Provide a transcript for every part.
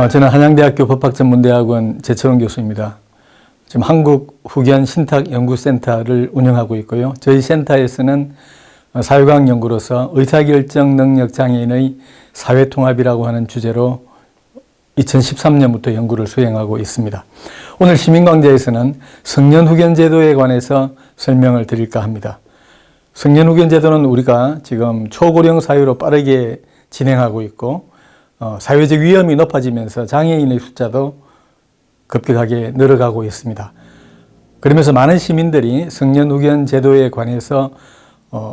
저는 한양대학교 법학전문대학원 제철원 교수입니다. 지금 한국후견신탁연구센터를 운영하고 있고요. 저희 센터에서는 사회과학 연구로서 의사결정 능력 장애인의 사회통합이라고 하는 주제로 2013년부터 연구를 수행하고 있습니다. 오늘 시민광장에서는 성년후견제도에 관해서 설명을 드릴까 합니다. 성년후견제도는 우리가 지금 초고령 사회로 빠르게 진행하고 있고 사회적 위험이 높아지면서 장애인의 숫자도 급격하게 늘어가고 있습니다. 그러면서 많은 시민들이 성년후견제도에 관해서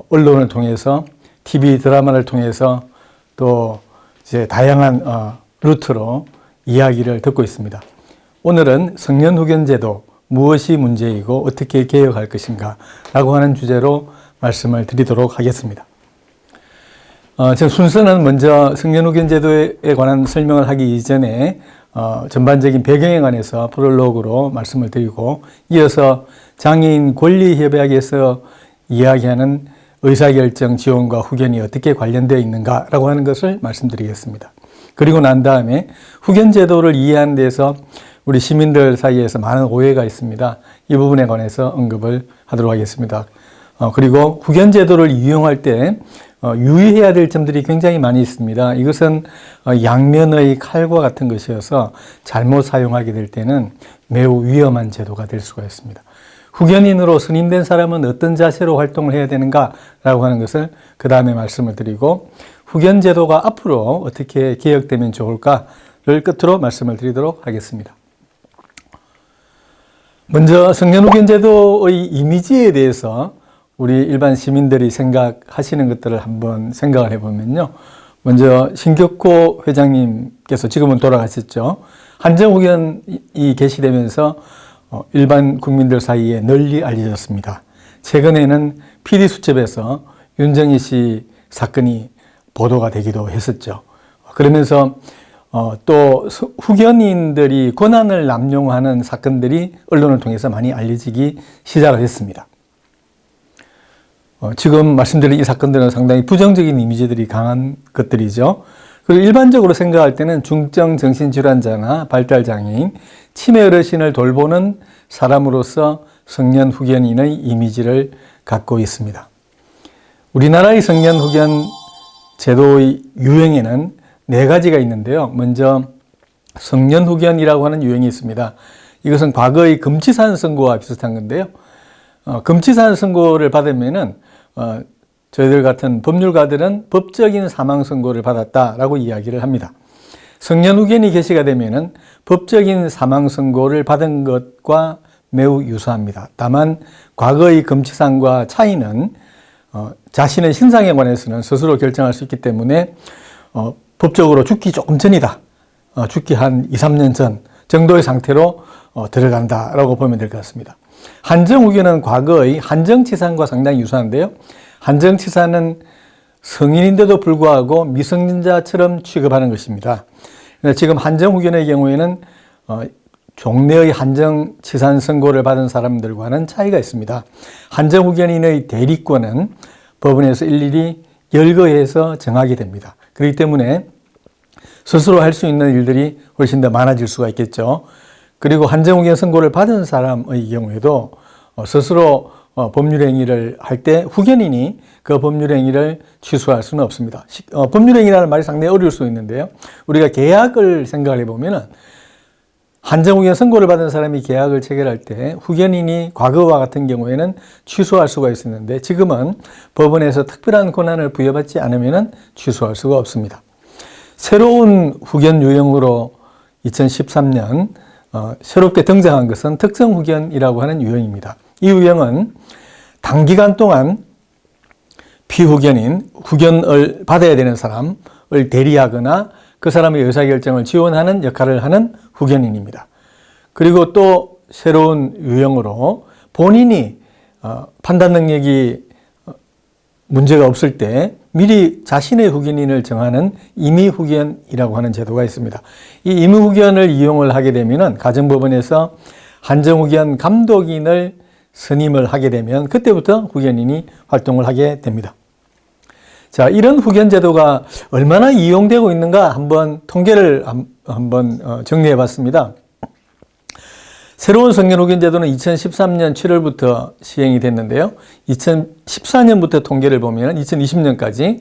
언론을 통해서 TV 드라마를 통해서 또 이제 다양한 루트로 이야기를 듣고 있습니다. 오늘은 성년후견제도 무엇이 문제이고 어떻게 개혁할 것인가 라고 하는 주제로 말씀을 드리도록 하겠습니다. 지금 순서는 먼저 성년후견제도에 관한 설명을 하기 이전에 전반적인 배경에 관해서 프롤로그로 말씀을 드리고 이어서 장애인 권리협약에서 이야기하는 의사결정 지원과 후견이 어떻게 관련되어 있는가라고 하는 것을 말씀드리겠습니다. 그리고 난 다음에 후견제도를 이해하는 데서 우리 시민들 사이에서 많은 오해가 있습니다. 이 부분에 관해서 언급을 하도록 하겠습니다. 그리고 후견제도를 이용할 때 유의해야 될 점들이 굉장히 많이 있습니다. 이것은 양면의 칼과 같은 것이어서 잘못 사용하게 될 때는 매우 위험한 제도가 될 수가 있습니다. 후견인으로 선임된 사람은 어떤 자세로 활동을 해야 되는가라고 하는 것을 그 다음에 말씀을 드리고 후견제도가 앞으로 어떻게 개혁되면 좋을까를 끝으로 말씀을 드리도록 하겠습니다. 먼저 성년후견제도의 이미지에 대해서 우리 일반 시민들이 생각하시는 것들을 한번 생각을 해보면요. 먼저 신격호 회장님께서 지금은 돌아가셨죠. 한정후견이 개시되면서 일반 국민들 사이에 널리 알려졌습니다. 최근에는 PD수첩에서 윤정희 씨 사건이 보도가 되기도 했었죠. 그러면서 또 후견인들이 권한을 남용하는 사건들이 언론을 통해서 많이 알려지기 시작을 했습니다. 지금 말씀드린 이 사건들은 상당히 부정적인 이미지들이 강한 것들이죠. 그리고 일반적으로 생각할 때는 중증 정신질환자나 발달장애인, 치매 어르신을 돌보는 사람으로서 성년후견인의 이미지를 갖고 있습니다. 우리나라의 성년후견 제도의 유형에는 4가지가 있는데요. 먼저 성년후견이라고 하는 유형이 있습니다. 이것은 과거의 금치산 선고와 비슷한 건데요. 금치산 선고를 받으면은 저희들 같은 법률가들은 법적인 사망 선고를 받았다라고 이야기를 합니다. 성년후견이 개시가 되면은 법적인 사망 선고를 받은 것과 매우 유사합니다. 다만 과거의 금치산과 차이는 자신의 신상에 관해서는 스스로 결정할 수 있기 때문에 법적으로 죽기 조금 전이다. 죽기 한 2, 3년 전 정도의 상태로 들어간다라고 보면 될 것 같습니다. 한정후견은 과거의 한정치산과 상당히 유사한데요. 한정치산은 성인인데도 불구하고 미성년자처럼 취급하는 것입니다. 지금 한정후견의 경우에는 종래의 한정치산 선고를 받은 사람들과는 차이가 있습니다. 한정후견인의 대리권은 법원에서 일일이 열거해서 정하게 됩니다. 그렇기 때문에 스스로 할 수 있는 일들이 훨씬 더 많아질 수가 있겠죠. 그리고 한정후견 선고를 받은 사람의 경우에도 스스로 법률행위를 할 때 후견인이 그 법률행위를 취소할 수는 없습니다. 법률행위라는 말이 상당히 어려울 수 있는데요. 우리가 계약을 생각을 해보면은 한정후견 선고를 받은 사람이 계약을 체결할 때 후견인이 과거와 같은 경우에는 취소할 수가 있었는데 지금은 법원에서 특별한 권한을 부여받지 않으면 취소할 수가 없습니다. 새로운 후견 유형으로 2013년 새롭게 등장한 것은 특성후견이라고 하는 유형입니다. 이 유형은 단기간 동안 피후견인, 후견을 받아야 되는 사람을 대리하거나 그 사람의 의사결정을 지원하는 역할을 하는 후견인입니다. 그리고 또 새로운 유형으로 본인이 판단 능력이 문제가 없을 때 미리 자신의 후견인을 정하는 임의후견이라고 하는 제도가 있습니다. 이 임의후견을 이용을 하게 되면 가정법원에서 한정후견 감독인을 선임을 하게 되면 그때부터 후견인이 활동을 하게 됩니다. 자, 이런 후견 제도가 얼마나 이용되고 있는가 한번 통계를 한번 정리해 봤습니다. 새로운 성년 후견 제도는 2013년 7월부터 시행이 됐는데요. 2014년부터 통계를 보면 2020년까지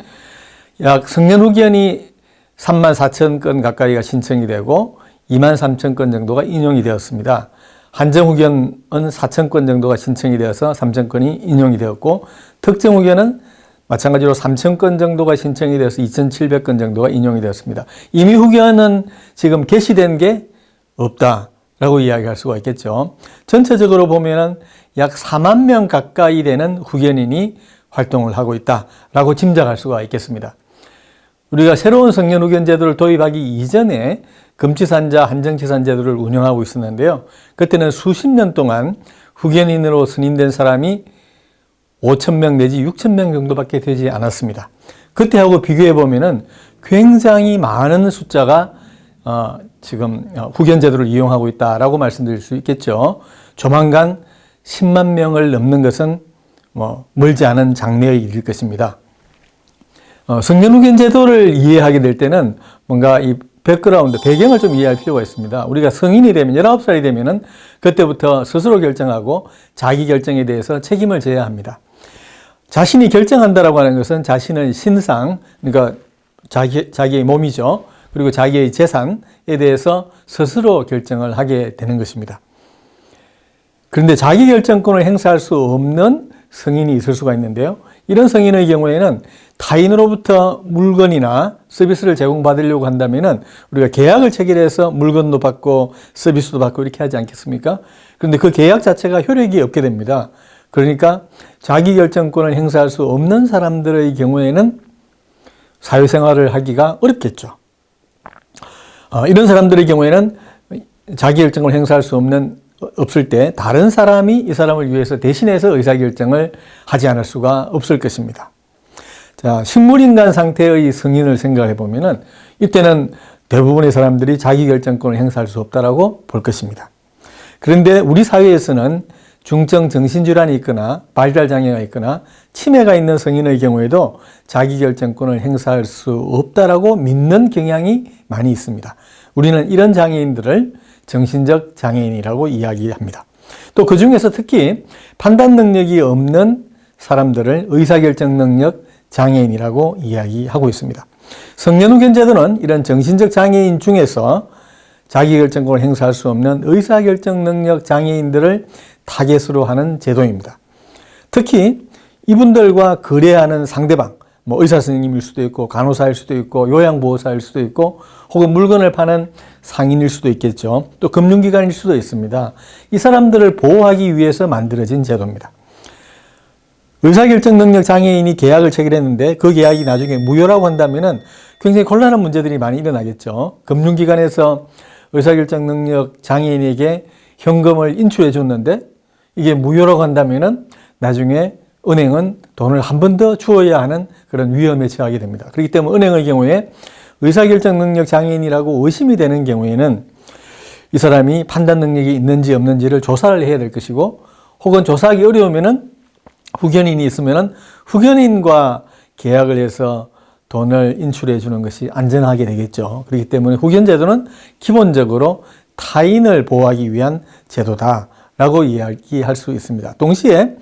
약 성년 후견이 3만 4천 건 가까이가 신청이 되고 2만 3천 건 정도가 인용이 되었습니다. 한정 후견은 4천 건 정도가 신청이 되어서 3천 건이 인용이 되었고, 특정 후견은 마찬가지로 3천 건 정도가 신청이 되어서 2,700건 정도가 인용이 되었습니다. 이미 후견은 지금 개시된 게 없다라고 이야기할 수가 있겠죠. 전체적으로 보면은 약 4만 명 가까이 되는 후견인이 활동을 하고 있다라고 짐작할 수가 있겠습니다. 우리가 새로운 성년 후견 제도를 도입하기 이전에 금치산자, 한정치산 제도를 운영하고 있었는데요. 그때는 수십 년 동안 후견인으로 승인된 사람이 5,000명 내지 6,000명 정도밖에 되지 않았습니다. 그때하고 비교해 보면은 굉장히 많은 숫자가 지금 후견 제도를 이용하고 있다라고 말씀드릴 수 있겠죠. 조만간 10만 명을 넘는 것은 멀지 않은 장래의 일일 것입니다. 성년 후견 제도를 이해하게 될 때는 뭔가 이 백그라운드, 배경을 좀 이해할 필요가 있습니다. 우리가 성인이 되면, 19살이 되면은 그때부터 스스로 결정하고 자기 결정에 대해서 책임을 져야 합니다. 자신이 결정한다라고 하는 것은 자신의 신상, 그러니까 자기의 몸이죠. 그리고 자기의 재산에 대해서 스스로 결정을 하게 되는 것입니다. 그런데 자기 결정권을 행사할 수 없는 성인이 있을 수가 있는데요. 이런 성인의 경우에는 타인으로부터 물건이나 서비스를 제공받으려고 한다면은 우리가 계약을 체결해서 물건도 받고 서비스도 받고 이렇게 하지 않겠습니까? 그런데 그 계약 자체가 효력이 없게 됩니다. 그러니까 자기 결정권을 행사할 수 없는 사람들의 경우에는 사회생활을 하기가 어렵겠죠. 이런 사람들의 경우에는 자기 결정을 행사할 수 없을 때 다른 사람이 이 사람을 위해서 대신해서 의사결정을 하지 않을 수가 없을 것입니다. 자, 식물인간 상태의 성인을 생각해 보면은 이때는 대부분의 사람들이 자기 결정권을 행사할 수 없다라고 볼 것입니다. 그런데 우리 사회에서는 중증 정신질환이 있거나 발달 장애가 있거나 치매가 있는 성인의 경우에도 자기 결정권을 행사할 수 없다라고 믿는 경향이 많이 있습니다. 우리는 이런 장애인들을 정신적 장애인이라고 이야기합니다. 또 그 중에서 특히 판단 능력이 없는 사람들을 의사결정 능력 장애인이라고 이야기하고 있습니다. 성년 후견 제도는 이런 정신적 장애인 중에서 자기결정권을 행사할 수 없는 의사결정 능력 장애인들을 타겟으로 하는 제도입니다. 특히 이분들과 거래하는 상대방, 의사 선생님일 수도 있고 간호사일 수도 있고 요양보호사일 수도 있고 혹은 물건을 파는 상인일 수도 있겠죠. 또 금융기관일 수도 있습니다. 이 사람들을 보호하기 위해서 만들어진 제도입니다. 의사결정 능력 장애인이 계약을 체결했는데 그 계약이 나중에 무효라고 한다면은 굉장히 곤란한 문제들이 많이 일어나겠죠. 금융기관에서 의사결정 능력 장애인에게 현금을 인출해 줬는데 이게 무효라고 한다면은 나중에 은행은 돈을 한 번 더 주어야 하는 그런 위험에 처하게 됩니다. 그렇기 때문에 은행의 경우에 의사결정 능력 장애인이라고 의심이 되는 경우에는 이 사람이 판단 능력이 있는지 없는지를 조사를 해야 될 것이고, 혹은 조사하기 어려우면은 후견인이 있으면은 후견인과 계약을 해서 돈을 인출해 주는 것이 안전하게 되겠죠. 그렇기 때문에 후견 제도는 기본적으로 타인을 보호하기 위한 제도다라고 이야기할 수 있습니다. 동시에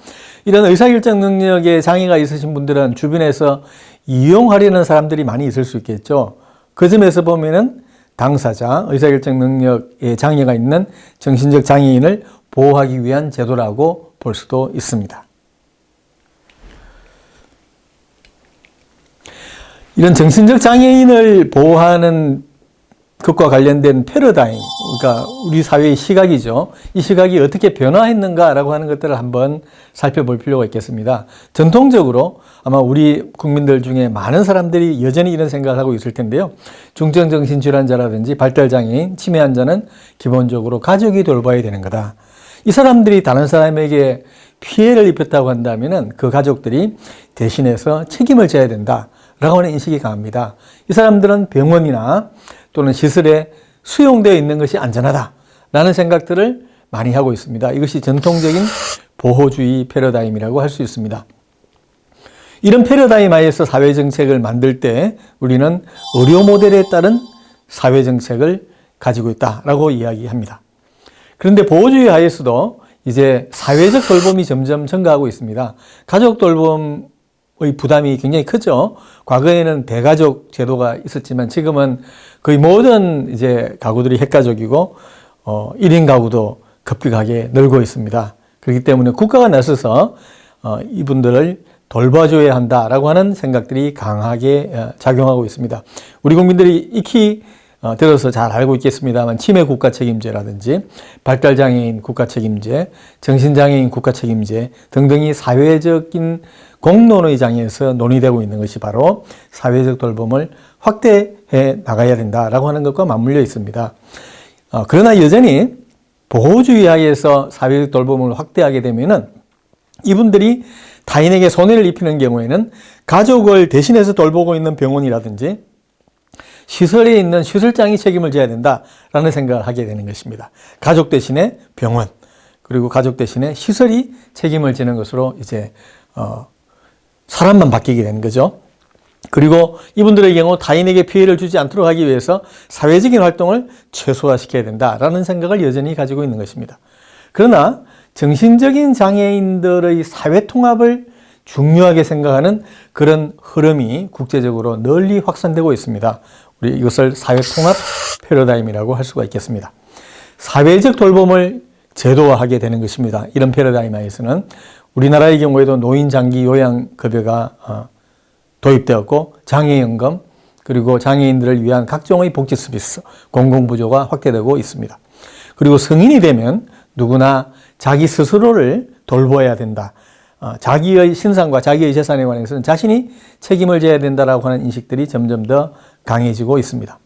이런 의사결정 능력에 장애가 있으신 분들은 주변에서 이용하려는 사람들이 많이 있을 수 있겠죠. 그 점에서 보면은 당사자, 의사결정 능력에 장애가 있는 정신적 장애인을 보호하기 위한 제도라고 볼 수도 있습니다. 이런 정신적 장애인을 보호하는 것과 관련된 패러다임, 그러니까 우리 사회의 시각이죠. 이 시각이 어떻게 변화했는가라고 하는 것들을 한번 살펴볼 필요가 있겠습니다. 전통적으로 아마 우리 국민들 중에 많은 사람들이 여전히 이런 생각을 하고 있을 텐데요. 중증 정신질환자라든지 발달장애인, 치매 환자는 기본적으로 가족이 돌봐야 되는 거다. 이 사람들이 다른 사람에게 피해를 입혔다고 한다면은 그 가족들이 대신해서 책임을 져야 된다라고 하는 인식이 강합니다. 이 사람들은 병원이나 또는 시설에 수용되어 있는 것이 안전하다라는 생각들을 많이 하고 있습니다. 이것이 전통적인 보호주의 패러다임이라고 할 수 있습니다. 이런 패러다임 하에서 사회정책을 만들 때 우리는 의료 모델에 따른 사회정책을 가지고 있다라고 이야기합니다. 그런데 보호주의 하에서도 이제 사회적 돌봄이 점점 증가하고 있습니다. 가족 돌봄의 부담이 굉장히 크죠. 과거에는 대가족 제도가 있었지만 지금은 거의 모든 이제 가구들이 핵가족이고 1인 가구도 급격하게 늘고 있습니다. 그렇기 때문에 국가가 나서서 이분들을 돌봐줘야 한다라고 하는 생각들이 강하게 작용하고 있습니다. 우리 국민들이 익히 들어서 잘 알고 있겠습니다만 치매 국가 책임제라든지 발달장애인 국가 책임제, 정신장애인 국가 책임제 등등이 사회적인 공론의 장에서 논의되고 있는 것이 바로 사회적 돌봄을 확대해 나가야 된다라고 하는 것과 맞물려 있습니다. 그러나 여전히 보호주의 하에서 사회적 돌봄을 확대하게 되면은 이분들이 타인에게 손해를 입히는 경우에는 가족을 대신해서 돌보고 있는 병원이라든지 시설에 있는 시설장이 책임을 져야 된다라는 생각을 하게 되는 것입니다. 가족 대신에 병원, 그리고 가족 대신에 시설이 책임을 지는 것으로 이제 사람만 바뀌게 되는 거죠. 그리고 이분들의 경우 타인에게 피해를 주지 않도록 하기 위해서 사회적인 활동을 최소화시켜야 된다라는 생각을 여전히 가지고 있는 것입니다. 그러나 정신적인 장애인들의 사회 통합을 중요하게 생각하는 그런 흐름이 국제적으로 널리 확산되고 있습니다. 우리 이것을 사회 통합 패러다임이라고 할 수가 있겠습니다. 사회적 돌봄을 제도화하게 되는 것입니다. 이런 패러다임 하에서는 우리나라의 경우에도 노인 장기 요양급여가 도입되었고 장애연금 그리고 장애인들을 위한 각종의 복지 서비스, 공공부조가 확대되고 있습니다. 그리고 성인이 되면 누구나 자기 스스로를 돌보아야 된다. 자기의 신상과 자기의 재산에 관해서는 자신이 책임을 져야 된다라고 하는 인식들이 점점 더 강해지고 있습니다.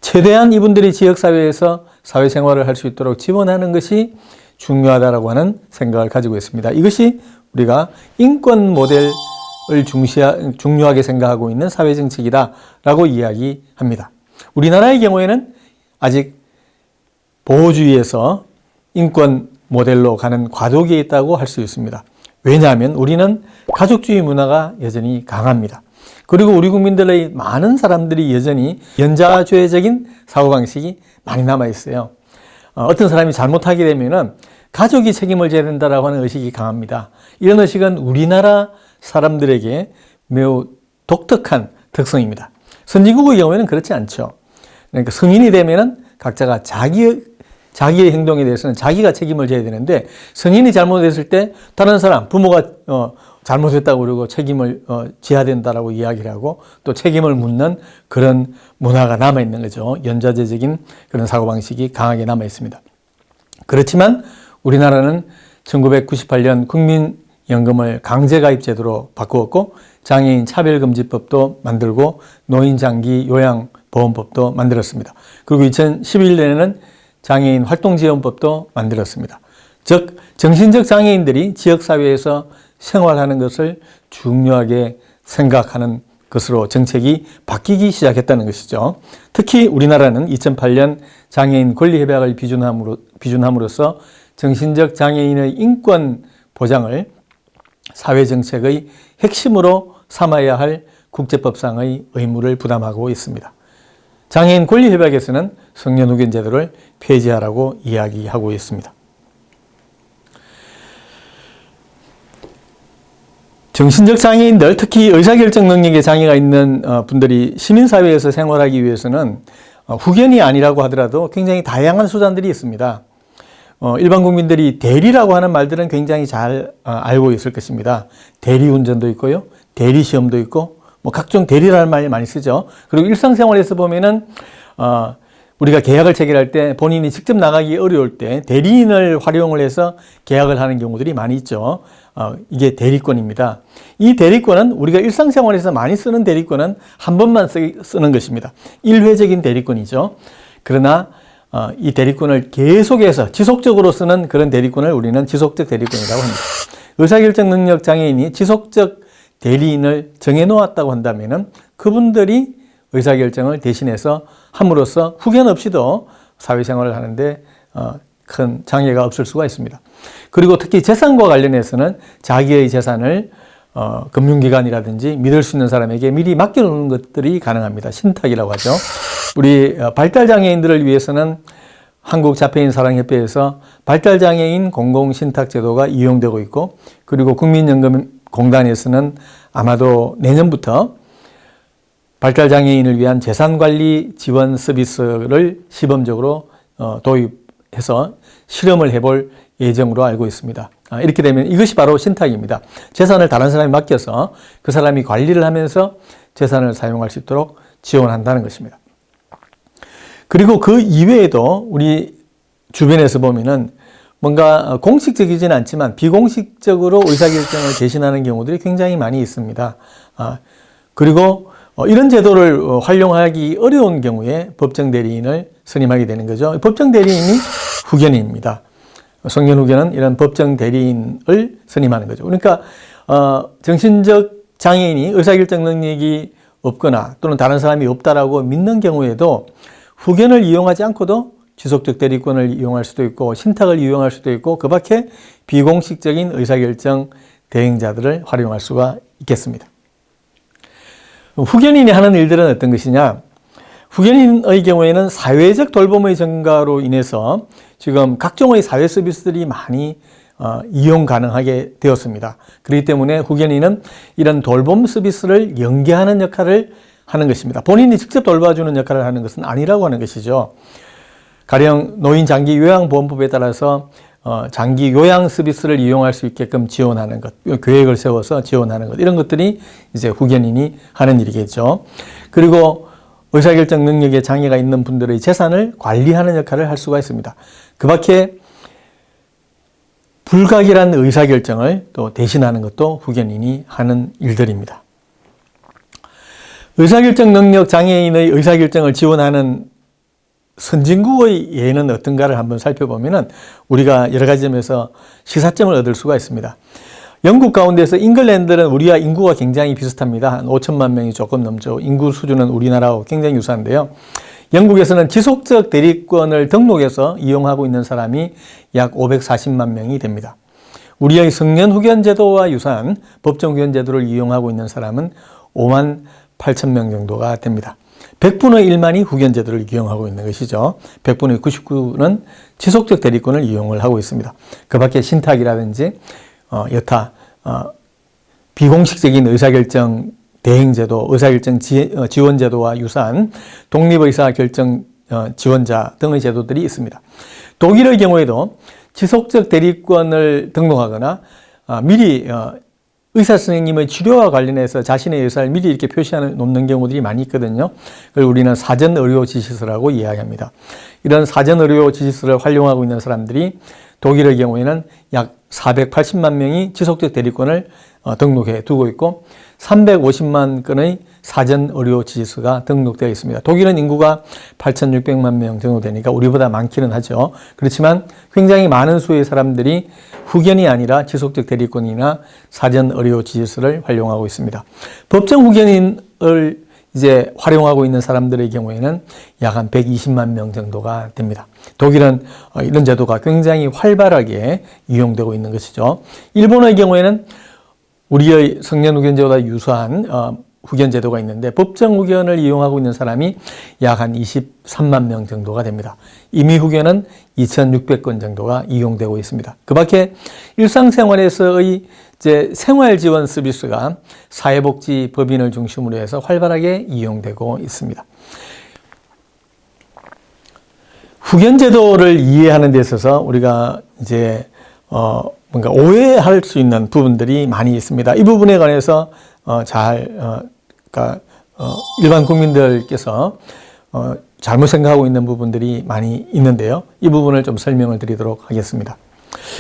최대한 이분들이 지역사회에서 사회생활을 할 수 있도록 지원하는 것이 중요하다라고 하는 생각을 가지고 있습니다. 이것이 우리가 인권 모델을 중요하게 생각하고 있는 사회정책이다라고 이야기합니다. 우리나라의 경우에는 아직 보호주의에서 인권 모델로 가는 과도기에 있다고 할 수 있습니다. 왜냐하면 우리는 가족주의 문화가 여전히 강합니다. 그리고 우리 국민들의 많은 사람들이 여전히 연좌죄적인 사고방식이 많이 남아있어요. 어떤 사람이 잘못하게 되면은 가족이 책임을 져야 된다라고 하는 의식이 강합니다. 이런 의식은 우리나라 사람들에게 매우 독특한 특성입니다. 선진국의 경우에는 그렇지 않죠. 그러니까 성인이 되면은 각자가 자기의 행동에 대해서는 자기가 책임을 져야 되는데 성인이 잘못했을 때 다른 사람, 부모가 잘못했다고 그러고 책임을 져야 된다라고 이야기를 하고 또 책임을 묻는 그런 문화가 남아있는 거죠. 연좌제적인 그런 사고방식이 강하게 남아있습니다. 그렇지만 우리나라는 1998년 국민연금을 강제가입제도로 바꾸었고 장애인 차별금지법도 만들고 노인장기 요양보험법도 만들었습니다. 그리고 2011년에는 장애인 활동지원법도 만들었습니다. 즉 정신적 장애인들이 지역사회에서 생활하는 것을 중요하게 생각하는 것으로 정책이 바뀌기 시작했다는 것이죠. 특히 우리나라는 2008년 장애인 권리협약을 비준함으로써 정신적 장애인의 인권 보장을 사회정책의 핵심으로 삼아야 할 국제법상의 의무를 부담하고 있습니다. 장애인 권리협약에서는 성년후견 제도를 폐지하라고 이야기하고 있습니다. 정신적 장애인들, 특히 의사결정 능력에 장애가 있는 분들이 시민사회에서 생활하기 위해서는 후견이 아니라고 하더라도 굉장히 다양한 수단들이 있습니다. 일반 국민들이 대리라고 하는 말들은 굉장히 잘 알고 있을 것입니다. 대리운전도 있고요. 대리시험도 있고 뭐 각종 대리라는 말 많이 쓰죠. 그리고 일상생활에서 보면은 우리가 계약을 체결할 때 본인이 직접 나가기 어려울 때 대리인을 활용을 해서 계약을 하는 경우들이 많이 있죠. 이게 대리권입니다. 이 대리권은 우리가 일상생활에서 많이 쓰는 대리권은 한 번만 쓰는 것입니다. 일회적인 대리권이죠. 그러나 이 대리권을 계속해서 지속적으로 쓰는 그런 대리권을 우리는 지속적 대리권이라고 합니다. 의사결정 능력 장애인이 지속적 대리인을 정해놓았다고 한다면은 그분들이 의사결정을 대신해서 함으로써 후견 없이도 사회생활을 하는데 큰 장애가 없을 수가 있습니다. 그리고 특히 재산과 관련해서는 자기의 재산을 금융기관이라든지 믿을 수 있는 사람에게 미리 맡겨놓는 것들이 가능합니다. 신탁이라고 하죠. 우리 발달장애인들을 위해서는 한국자폐인사랑협회에서 발달장애인 공공신탁제도가 이용되고 있고, 그리고 국민연금공단에서는 아마도 내년부터 발달장애인을 위한 재산관리 지원 서비스를 시범적으로 도입해서 실험을 해볼 예정으로 알고 있습니다. 이렇게 되면 이것이 바로 신탁입니다. 재산을 다른 사람이 맡겨서 그 사람이 관리를 하면서 재산을 사용할 수 있도록 지원한다는 것입니다. 그리고 그 이외에도 우리 주변에서 보면은 뭔가 공식적이지는 않지만 비공식적으로 의사결정을 대신하는 경우들이 굉장히 많이 있습니다. 그리고 이런 제도를 활용하기 어려운 경우에 법정 대리인을 선임하게 되는 거죠. 법정 대리인이 후견인입니다. 성년 후견은 이런 법정 대리인을 선임하는 거죠. 그러니까 정신적 장애인이 의사결정 능력이 없거나 또는 다른 사람이 없다라고 믿는 경우에도 후견을 이용하지 않고도 지속적 대리권을 이용할 수도 있고 신탁을 이용할 수도 있고, 그 밖에 비공식적인 의사결정 대행자들을 활용할 수가 있겠습니다. 후견인이 하는 일들은 어떤 것이냐? 후견인의 경우에는 사회적 돌봄의 증가로 인해서 지금 각종의 사회 서비스들이 많이 이용 가능하게 되었습니다. 그렇기 때문에 후견인은 이런 돌봄 서비스를 연계하는 역할을 하는 것입니다. 본인이 직접 돌봐주는 역할을 하는 것은 아니라고 하는 것이죠. 가령 노인 장기 요양보험법에 따라서 장기 요양 서비스를 이용할 수 있게끔 지원하는 것, 계획을 세워서 지원하는 것, 이런 것들이 이제 후견인이 하는 일이겠죠. 그리고 의사결정 능력에 장애가 있는 분들의 재산을 관리하는 역할을 할 수가 있습니다. 그 밖에 불가결한 의사결정을 또 대신하는 것도 후견인이 하는 일들입니다. 의사결정 능력 장애인의 의사결정을 지원하는 선진국의 예는 어떤가를 한번 살펴보면 우리가 여러 가지 점에서 시사점을 얻을 수가 있습니다. 영국 가운데서 잉글랜드는 우리와 인구가 굉장히 비슷합니다. 한 5천만 명이 조금 넘죠. 인구 수준은 우리나라하고 굉장히 유사한데요. 영국에서는 지속적 대리권을 등록해서 이용하고 있는 사람이 약 540만 명이 됩니다. 우리의 성년 후견 제도와 유사한 법정 후견 제도를 이용하고 있는 사람은 5만 8천 명 정도가 됩니다. 100분의 1만이 후견 제도를 이용하고 있는 것이죠. 100분의 99는 지속적 대리권을 이용을 하고 있습니다. 그 밖에 신탁이라든지 여타 비공식적인 의사결정 대행제도, 의사결정 지원제도와 유사한 독립의사결정 지원자 등의 제도들이 있습니다. 독일의 경우에도 지속적 대리권을 등록하거나 미리 의사 선생님의 치료와 관련해서 자신의 의사를 미리 이렇게 표시해 놓는 경우들이 많이 있거든요. 그걸 우리는 사전 의료 지시서라고 이야기합니다. 이런 사전 의료 지시서를 활용하고 있는 사람들이 독일의 경우에는 약 480만 명이 지속적 대리권을 등록해 두고 있고 350만 건의 사전 의료 지시서가 등록되어 있습니다. 독일은 인구가 8,600만 명 정도 되니까 우리보다 많기는 하죠. 그렇지만 굉장히 많은 수의 사람들이 후견이 아니라 지속적 대리권이나 사전 의료 지시서를 활용하고 있습니다. 법정 후견인을 이제 활용하고 있는 사람들의 경우에는 약 한 120만 명 정도가 됩니다. 독일은 이런 제도가 굉장히 활발하게 이용되고 있는 것이죠. 일본의 경우에는 우리의 성년 후견 제도와 유사한 후견 제도가 있는데 법정 후견을 이용하고 있는 사람이 약 한 23만 명 정도가 됩니다. 임의 후견은 2,600건 정도가 이용되고 있습니다. 그 밖에 일상생활에서의 이제 생활 지원 서비스가 사회복지 법인을 중심으로 해서 활발하게 이용되고 있습니다. 후견 제도를 이해하는 데 있어서 우리가 이제 뭔가 오해할 수 있는 부분들이 많이 있습니다. 이 부분에 관해서 그러니까 일반 국민들께서 잘못 생각하고 있는 부분들이 많이 있는데요. 이 부분을 좀 설명을 드리도록 하겠습니다.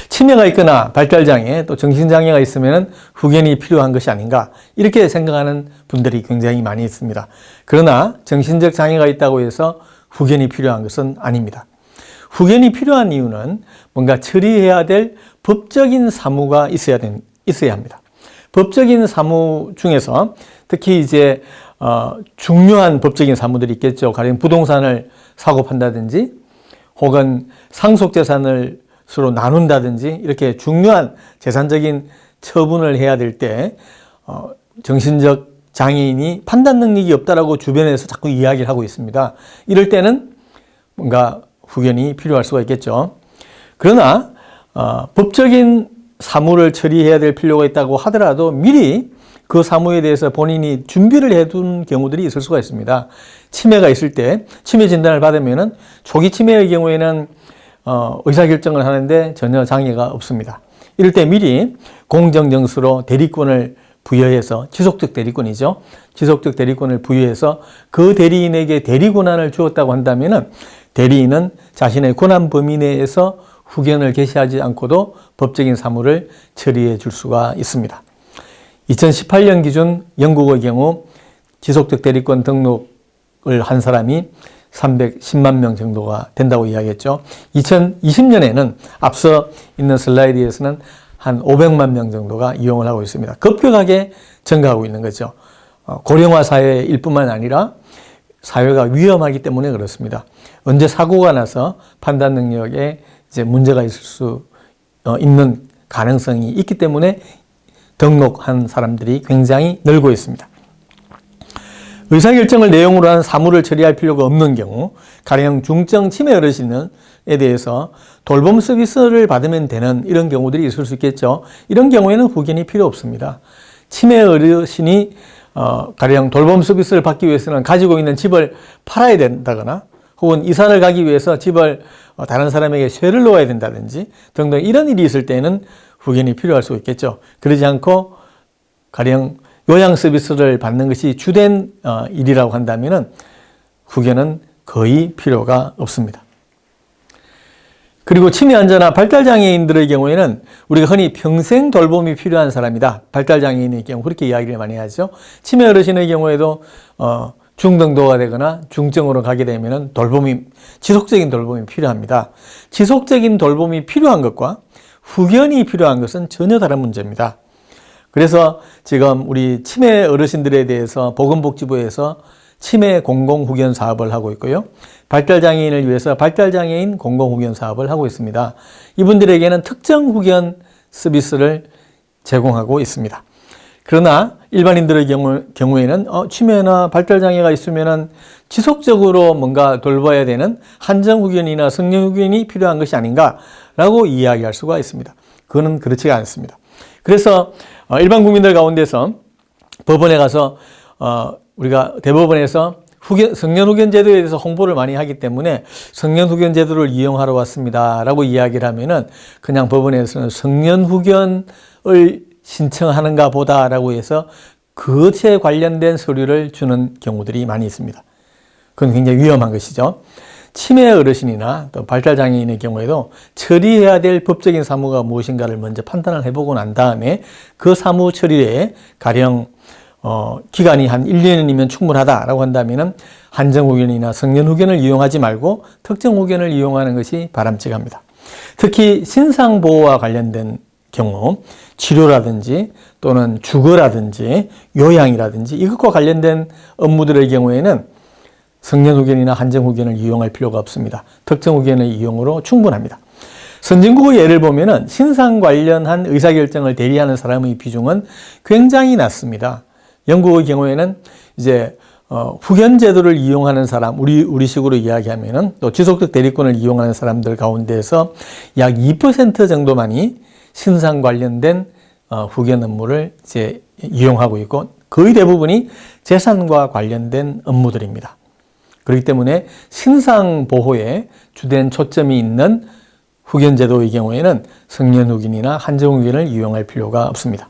치매가 있거나 발달장애 또 정신장애가 있으면 후견이 필요한 것이 아닌가 이렇게 생각하는 분들이 굉장히 많이 있습니다. 그러나 정신적 장애가 있다고 해서 후견이 필요한 것은 아닙니다. 후견이 필요한 이유는 뭔가 처리해야 될 법적인 사무가 있어야 합니다. 법적인 사무 중에서 특히 이제 중요한 법적인 사무들이 있겠죠. 가령 부동산을 사고 판다든지 혹은 상속재산을 서로 나눈다든지 이렇게 중요한 재산적인 처분을 해야 될 때 정신적 장애인이 판단 능력이 없다라고 주변에서 자꾸 이야기를 하고 있습니다. 이럴 때는 뭔가 후견이 필요할 수가 있겠죠. 그러나 법적인 사무를 처리해야 될 필요가 있다고 하더라도 미리 그 사무에 대해서 본인이 준비를 해둔 경우들이 있을 수가 있습니다. 치매가 있을 때 치매 진단을 받으면은 초기 치매의 경우에는 의사결정을 하는데 전혀 장애가 없습니다. 이럴 때 미리 공정정수로 대리권을 부여해서 지속적 대리권이죠. 지속적 대리권을 부여해서 그 대리인에게 대리 권한을 주었다고 한다면은 대리인은 자신의 권한 범위 내에서 후견을 개시하지 않고도 법적인 사무를 처리해 줄 수가 있습니다. 2018년 기준 영국의 경우 지속적 대리권 등록을 한 사람이 310만 명 정도가 된다고 이야기했죠. 2020년에는 앞서 있는 슬라이드에서는 한 500만 명 정도가 이용을 하고 있습니다. 급격하게 증가하고 있는 거죠. 고령화 사회일 뿐만 아니라 사회가 위험하기 때문에 그렇습니다. 언제 사고가 나서 판단 능력에 이제 문제가 있을 수 있는 가능성이 있기 때문에 등록한 사람들이 굉장히 늘고 있습니다. 의사결정을 내용으로 한 사무를 처리할 필요가 없는 경우, 가령 중증 치매 어르신에 대해서 돌봄 서비스를 받으면 되는 이런 경우들이 있을 수 있겠죠. 이런 경우에는 후견이 필요 없습니다. 치매 어르신이 가령 돌봄 서비스를 받기 위해서는 가지고 있는 집을 팔아야 된다거나 혹은 이사를 가기 위해서 집을 다른 사람에게 쇠를 놓아야 된다든지 등등 이런 일이 있을 때는 후견이 필요할 수 있겠죠. 그러지 않고 가령 요양 서비스를 받는 것이 주된 일이라고 한다면 후견은 거의 필요가 없습니다. 그리고 치매 환자나 발달장애인들의 경우에는 우리가 흔히 평생 돌봄이 필요한 사람이다. 발달장애인의 경우 그렇게 이야기를 많이 하죠. 치매 어르신의 경우에도 중등도가 되거나 중증으로 가게 되면 지속적인 돌봄이 필요합니다. 지속적인 돌봄이 필요한 것과 후견이 필요한 것은 전혀 다른 문제입니다. 그래서 지금 우리 치매 어르신들에 대해서 보건복지부에서 치매 공공후견 사업을 하고 있고요. 발달장애인을 위해서 발달장애인 공공후견 사업을 하고 있습니다. 이분들에게는 특정 후견 서비스를 제공하고 있습니다. 그러나 일반인들의 경우에는 치매나 발달장애가 있으면 지속적으로 뭔가 돌봐야 되는 한정후견이나 성년후견이 필요한 것이 아닌가라고 이야기할 수가 있습니다. 그거는 그렇지가 않습니다. 그래서 일반 국민들 가운데서 법원에 가서 우리가 대법원에서 성년후견 제도에 대해서 홍보를 많이 하기 때문에 성년후견 제도를 이용하러 왔습니다 라고 이야기를 하면은 그냥 법원에서는 성년후견을 신청하는가 보다 라고 해서 그것에 관련된 서류를 주는 경우들이 많이 있습니다. 그건 굉장히 위험한 것이죠. 치매 어르신이나 또 발달장애인의 경우에도 처리해야 될 법적인 사무가 무엇인가를 먼저 판단을 해보고 난 다음에 그 사무 처리에 가령 기간이 한 1년이면 충분하다라고 한다면 한정후견이나 성년후견을 이용하지 말고 특정후견을 이용하는 것이 바람직합니다. 특히 신상보호와 관련된 경우 치료라든지 또는 주거라든지 요양이라든지 이것과 관련된 업무들의 경우에는 성년후견이나 한정후견을 이용할 필요가 없습니다. 특정후견의 이용으로 충분합니다. 선진국의 예를 보면은 신상 관련한 의사결정을 대리하는 사람의 비중은 굉장히 낮습니다. 영국의 경우에는 이제 후견 제도를 이용하는 사람, 우리식으로 이야기하면은 또 지속적 대리권을 이용하는 사람들 가운데서 약 2% 정도만이 신상 관련된 후견 업무를 이제 이용하고 있고 거의 대부분이 재산과 관련된 업무들입니다. 그렇기 때문에 신상 보호에 주된 초점이 있는 후견 제도의 경우에는 성년후견이나 한정후견을 이용할 필요가 없습니다.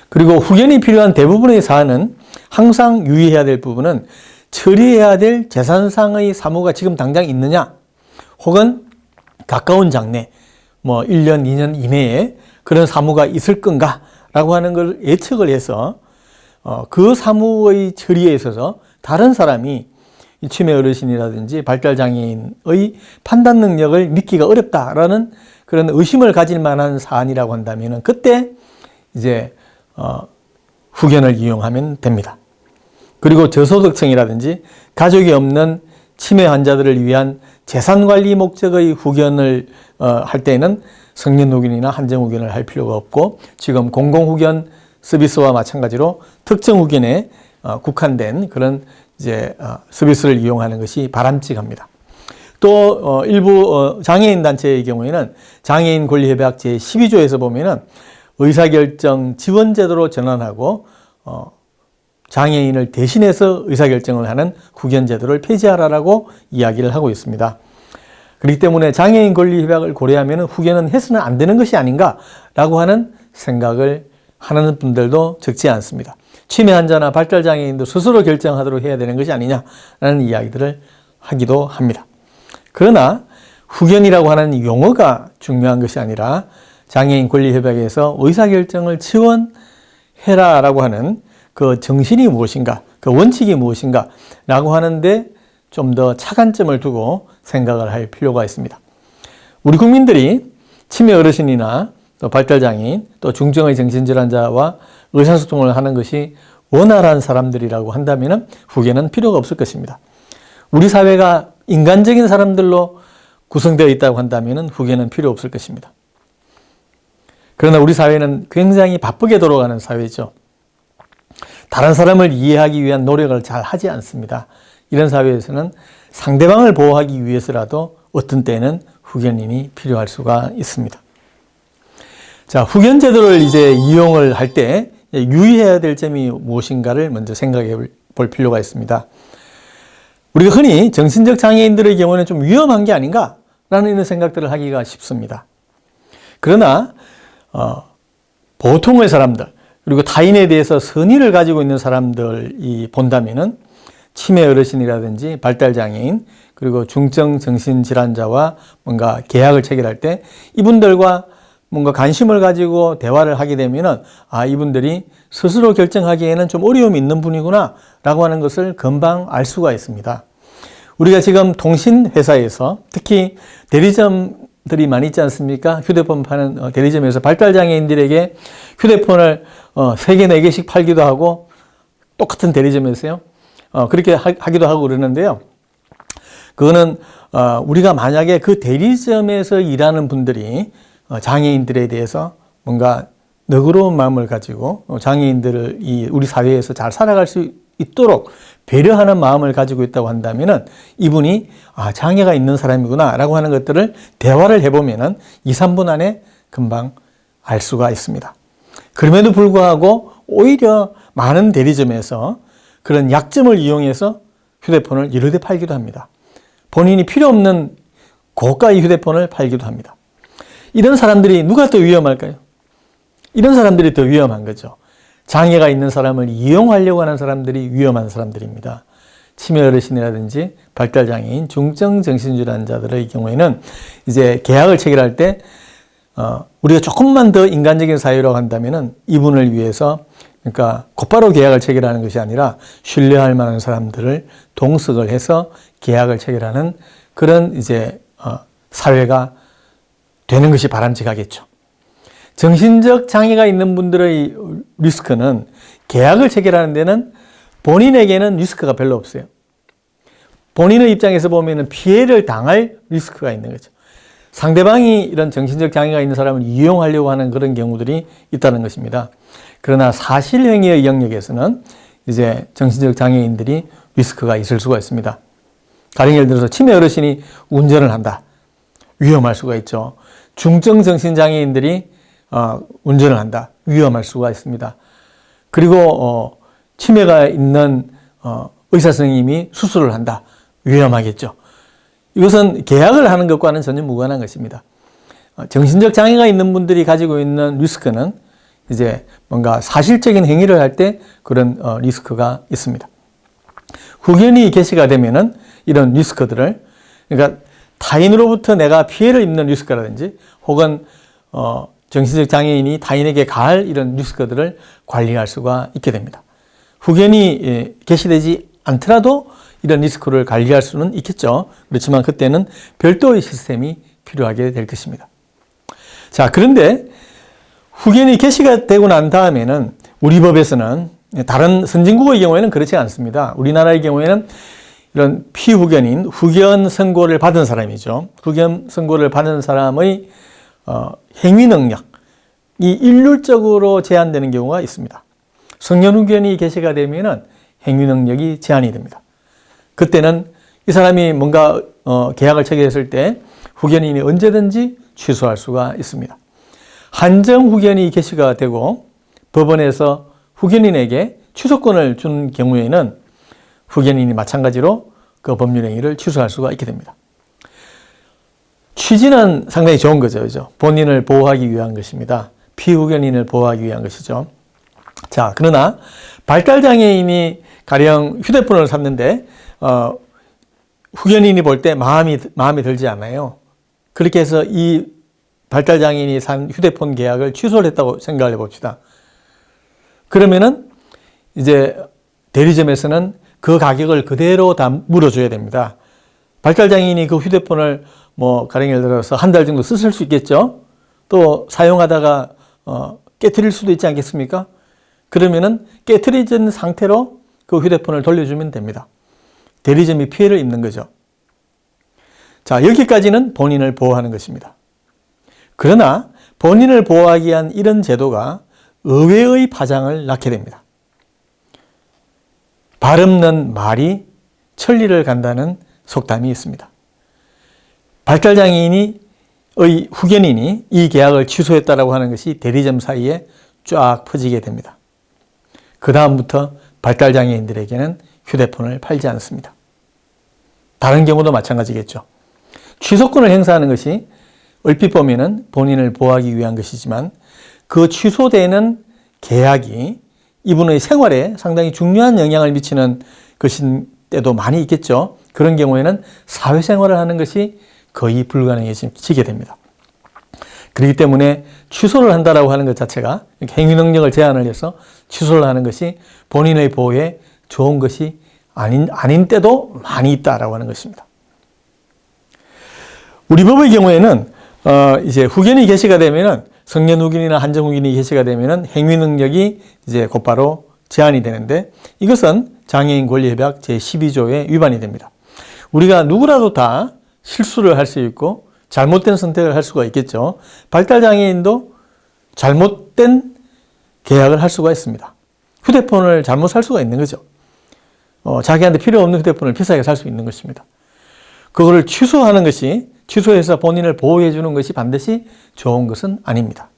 그리고 후견이 필요한 대부분의 사안은 항상 유의해야 될 부분은 처리해야 될 재산상의 사무가 지금 당장 있느냐 혹은 가까운 장래 1년, 2년 이내에 그런 사무가 있을 건가 라고 하는 걸 예측을 해서 그 사무의 처리에 있어서 다른 사람이 치매 어르신이라든지 발달장애인의 판단 능력을 믿기가 어렵다라는 그런 의심을 가질 만한 사안이라고 한다면 그때 이제 후견을 이용하면 됩니다. 그리고 저소득층이라든지 가족이 없는 치매 환자들을 위한 재산관리 목적의 후견을 할 때는 성년후견이나 한정후견을 할 필요가 없고 지금 공공후견 서비스와 마찬가지로 특정 후견에 국한된 그런 이제 서비스를 이용하는 것이 바람직합니다. 또 일부 장애인 단체의 경우에는 장애인 권리협약 제12조에서 보면은 의사결정 지원제도로 전환하고 장애인을 대신해서 의사결정을 하는 후견제도를 폐지하라라고 이야기를 하고 있습니다. 그렇기 때문에 장애인 권리협약을 고려하면 후견은 해서는 안 되는 것이 아닌가라고 하는 생각을 하는 분들도 적지 않습니다. 치매 환자나 발달장애인도 스스로 결정하도록 해야 되는 것이 아니냐라는 이야기들을 하기도 합니다. 그러나 후견이라고 하는 용어가 중요한 것이 아니라 장애인 권리협약에서 의사결정을 지원해라라고 하는 그 정신이 무엇인가, 그 원칙이 무엇인가 라고 하는데 좀 더 차관점을 두고 생각을 할 필요가 있습니다. 우리 국민들이 치매 어르신이나 또 발달장애인, 또 중증의 정신질환자와 의사소통을 하는 것이 원활한 사람들이라고 한다면 후견은 필요가 없을 것입니다. 우리 사회가 인간적인 사람들로 구성되어 있다고 한다면 후견은 필요 없을 것입니다. 그러나 우리 사회는 굉장히 바쁘게 돌아가는 사회죠. 다른 사람을 이해하기 위한 노력을 잘 하지 않습니다. 이런 사회에서는 상대방을 보호하기 위해서라도 어떤 때는 후견인이 필요할 수가 있습니다. 자, 후견 제도를 이제 이용을 할 때 유의해야 될 점이 무엇인가를 먼저 생각해 볼 필요가 있습니다. 우리가 흔히 정신적 장애인들의 경우는 좀 위험한 게 아닌가라는 이런 생각들을 하기가 쉽습니다. 그러나 보통의 사람들, 그리고 타인에 대해서 선의를 가지고 있는 사람들이 본다면은 치매 어르신이라든지 발달장애인, 그리고 중증 정신질환자와 뭔가 계약을 체결할 때 이분들과 뭔가 관심을 가지고 대화를 하게 되면은 이분들이 스스로 결정하기에는 좀 어려움이 있는 분이구나 라고 하는 것을 금방 알 수가 있습니다. 우리가 지금 통신회사에서 특히 대리점들이 많이 있지 않습니까? 휴대폰 파는 대리점에서 발달장애인들에게 휴대폰을 3개, 4개씩 팔기도 하고 똑같은 대리점에서요. 그렇게 하기도 하고 그러는데요. 그거는 우리가 만약에 그 대리점에서 일하는 분들이 장애인들에 대해서 뭔가 너그러운 마음을 가지고 장애인들을 우리 사회에서 잘 살아갈 수 있도록 배려하는 마음을 가지고 있다고 한다면은 이분이 장애가 있는 사람이구나 라고 하는 것들을 대화를 해보면은 2, 3분 안에 금방 알 수가 있습니다. 그럼에도 불구하고 오히려 많은 대리점에서 그런 약점을 이용해서 휴대폰을 여러 대 팔기도 합니다. 본인이 필요 없는 고가의 휴대폰을 팔기도 합니다. 이런 사람들이 누가 더 위험할까요? 이런 사람들이 더 위험한 거죠. 장애가 있는 사람을 이용하려고 하는 사람들이 위험한 사람들입니다. 치매 어르신이라든지 발달장애인, 중증 정신질환자들의 경우에는 이제 계약을 체결할 때 우리가 조금만 더 인간적인 사유라고 한다면은 이분을 위해서 그러니까 곧바로 계약을 체결하는 것이 아니라 신뢰할 만한 사람들을 동석을 해서 계약을 체결하는 그런 이제 사회가 되는 것이 바람직하겠죠. 정신적 장애가 있는 분들의 리스크는 계약을 체결하는 데는 본인에게는 리스크가 별로 없어요. 본인의 입장에서 보면 피해를 당할 리스크가 있는 거죠. 상대방이 이런 정신적 장애가 있는 사람을 이용하려고 하는 그런 경우들이 있다는 것입니다. 그러나 사실행위의 영역에서는 이제 정신적 장애인들이 리스크가 있을 수가 있습니다. 가령 예를 들어서 치매 어르신이 운전을 한다. 위험할 수가 있죠. 중증 정신장애인들이 운전을 한다. 위험할 수가 있습니다. 그리고 치매가 있는 의사 선생님이 수술을 한다. 위험하겠죠. 이것은 계약을 하는 것과는 전혀 무관한 것입니다. 정신적 장애가 있는 분들이 가지고 있는 리스크는 이제 뭔가 사실적인 행위를 할 때 그런 리스크가 있습니다. 후견이 개시가 되면은 이런 리스크들을 그러니까 타인으로부터 내가 피해를 입는 리스크라든지 혹은 정신적 장애인이 타인에게 가할 이런 리스크들을 관리할 수가 있게 됩니다. 후견이 개시되지 않더라도 이런 리스크를 관리할 수는 있겠죠. 그렇지만 그때는 별도의 시스템이 필요하게 될 것입니다. 자, 그런데 후견이 개시가 되고 난 다음에는 우리 법에서는 다른 선진국의 경우에는 그렇지 않습니다. 우리나라의 경우에는 이런 피후견인 후견 선고를 받은 사람이죠. 후견 선고를 받은 사람의 행위 능력, 일률적으로 제한되는 경우가 있습니다. 성년 후견이 개시가 되면은 행위 능력이 제한이 됩니다. 그때는 이 사람이 뭔가 계약을 체결했을 때 후견인이 언제든지 취소할 수가 있습니다. 한정 후견이 개시가 되고 법원에서 후견인에게 취소권을 준 경우에는 후견인이 마찬가지로 그 법률행위를 취소할 수가 있게 됩니다. 취지는 상당히 좋은 거죠. 그죠? 본인을 보호하기 위한 것입니다. 피후견인을 보호하기 위한 것이죠. 자, 그러나 발달장애인이 가령 휴대폰을 샀는데 후견인이 볼 때 마음에 들지 않아요. 그렇게 해서 이 발달장애인이 산 휴대폰 계약을 취소를 했다고 생각을 해봅시다. 그러면은 이제 대리점에서는 그 가격을 그대로 다 물어줘야 됩니다. 발달장애인이 그 휴대폰을 가령 예를 들어서 한 달 정도 쓰실 수 있겠죠? 또 사용하다가 깨트릴 수도 있지 않겠습니까? 그러면은 깨트려진 상태로 그 휴대폰을 돌려주면 됩니다. 대리점이 피해를 입는 거죠. 자, 여기까지는 본인을 보호하는 것입니다. 그러나 본인을 보호하기 위한 이런 제도가 의외의 파장을 낳게 됩니다. 발 없는 말이 천리를 간다는 속담이 있습니다. 발달장애인의 후견인이 이 계약을 취소했다라고 하는 것이 대리점 사이에 쫙 퍼지게 됩니다. 그 다음부터 발달장애인들에게는 휴대폰을 팔지 않습니다. 다른 경우도 마찬가지겠죠. 취소권을 행사하는 것이 얼핏 보면은 본인을 보호하기 위한 것이지만 그 취소되는 계약이 이분의 생활에 상당히 중요한 영향을 미치는 것인 때도 많이 있겠죠. 그런 경우에는 사회생활을 하는 것이 거의 불가능해지게 됩니다. 그렇기 때문에 취소를 한다라고 하는 것 자체가 행위 능력을 제한을 해서 취소를 하는 것이 본인의 보호에 좋은 것이 아닌 때도 많이 있다라고 하는 것입니다. 우리 법의 경우에는 이제 후견이 개시가 되면은 성년 후견이나 한정 후견이 개시가 되면은 행위 능력이 이제 곧바로 제한이 되는데 이것은 장애인 권리 협약 제12조에 위반이 됩니다. 우리가 누구라도 다 실수를 할 수 있고 잘못된 선택을 할 수가 있겠죠. 발달장애인도 잘못된 계약을 할 수가 있습니다. 휴대폰을 잘못 살 수가 있는 거죠. 자기한테 필요 없는 휴대폰을 비싸게 살 수 있는 것입니다. 그거를 취소하는 것이 취소해서 본인을 보호해 주는 것이 반드시 좋은 것은 아닙니다.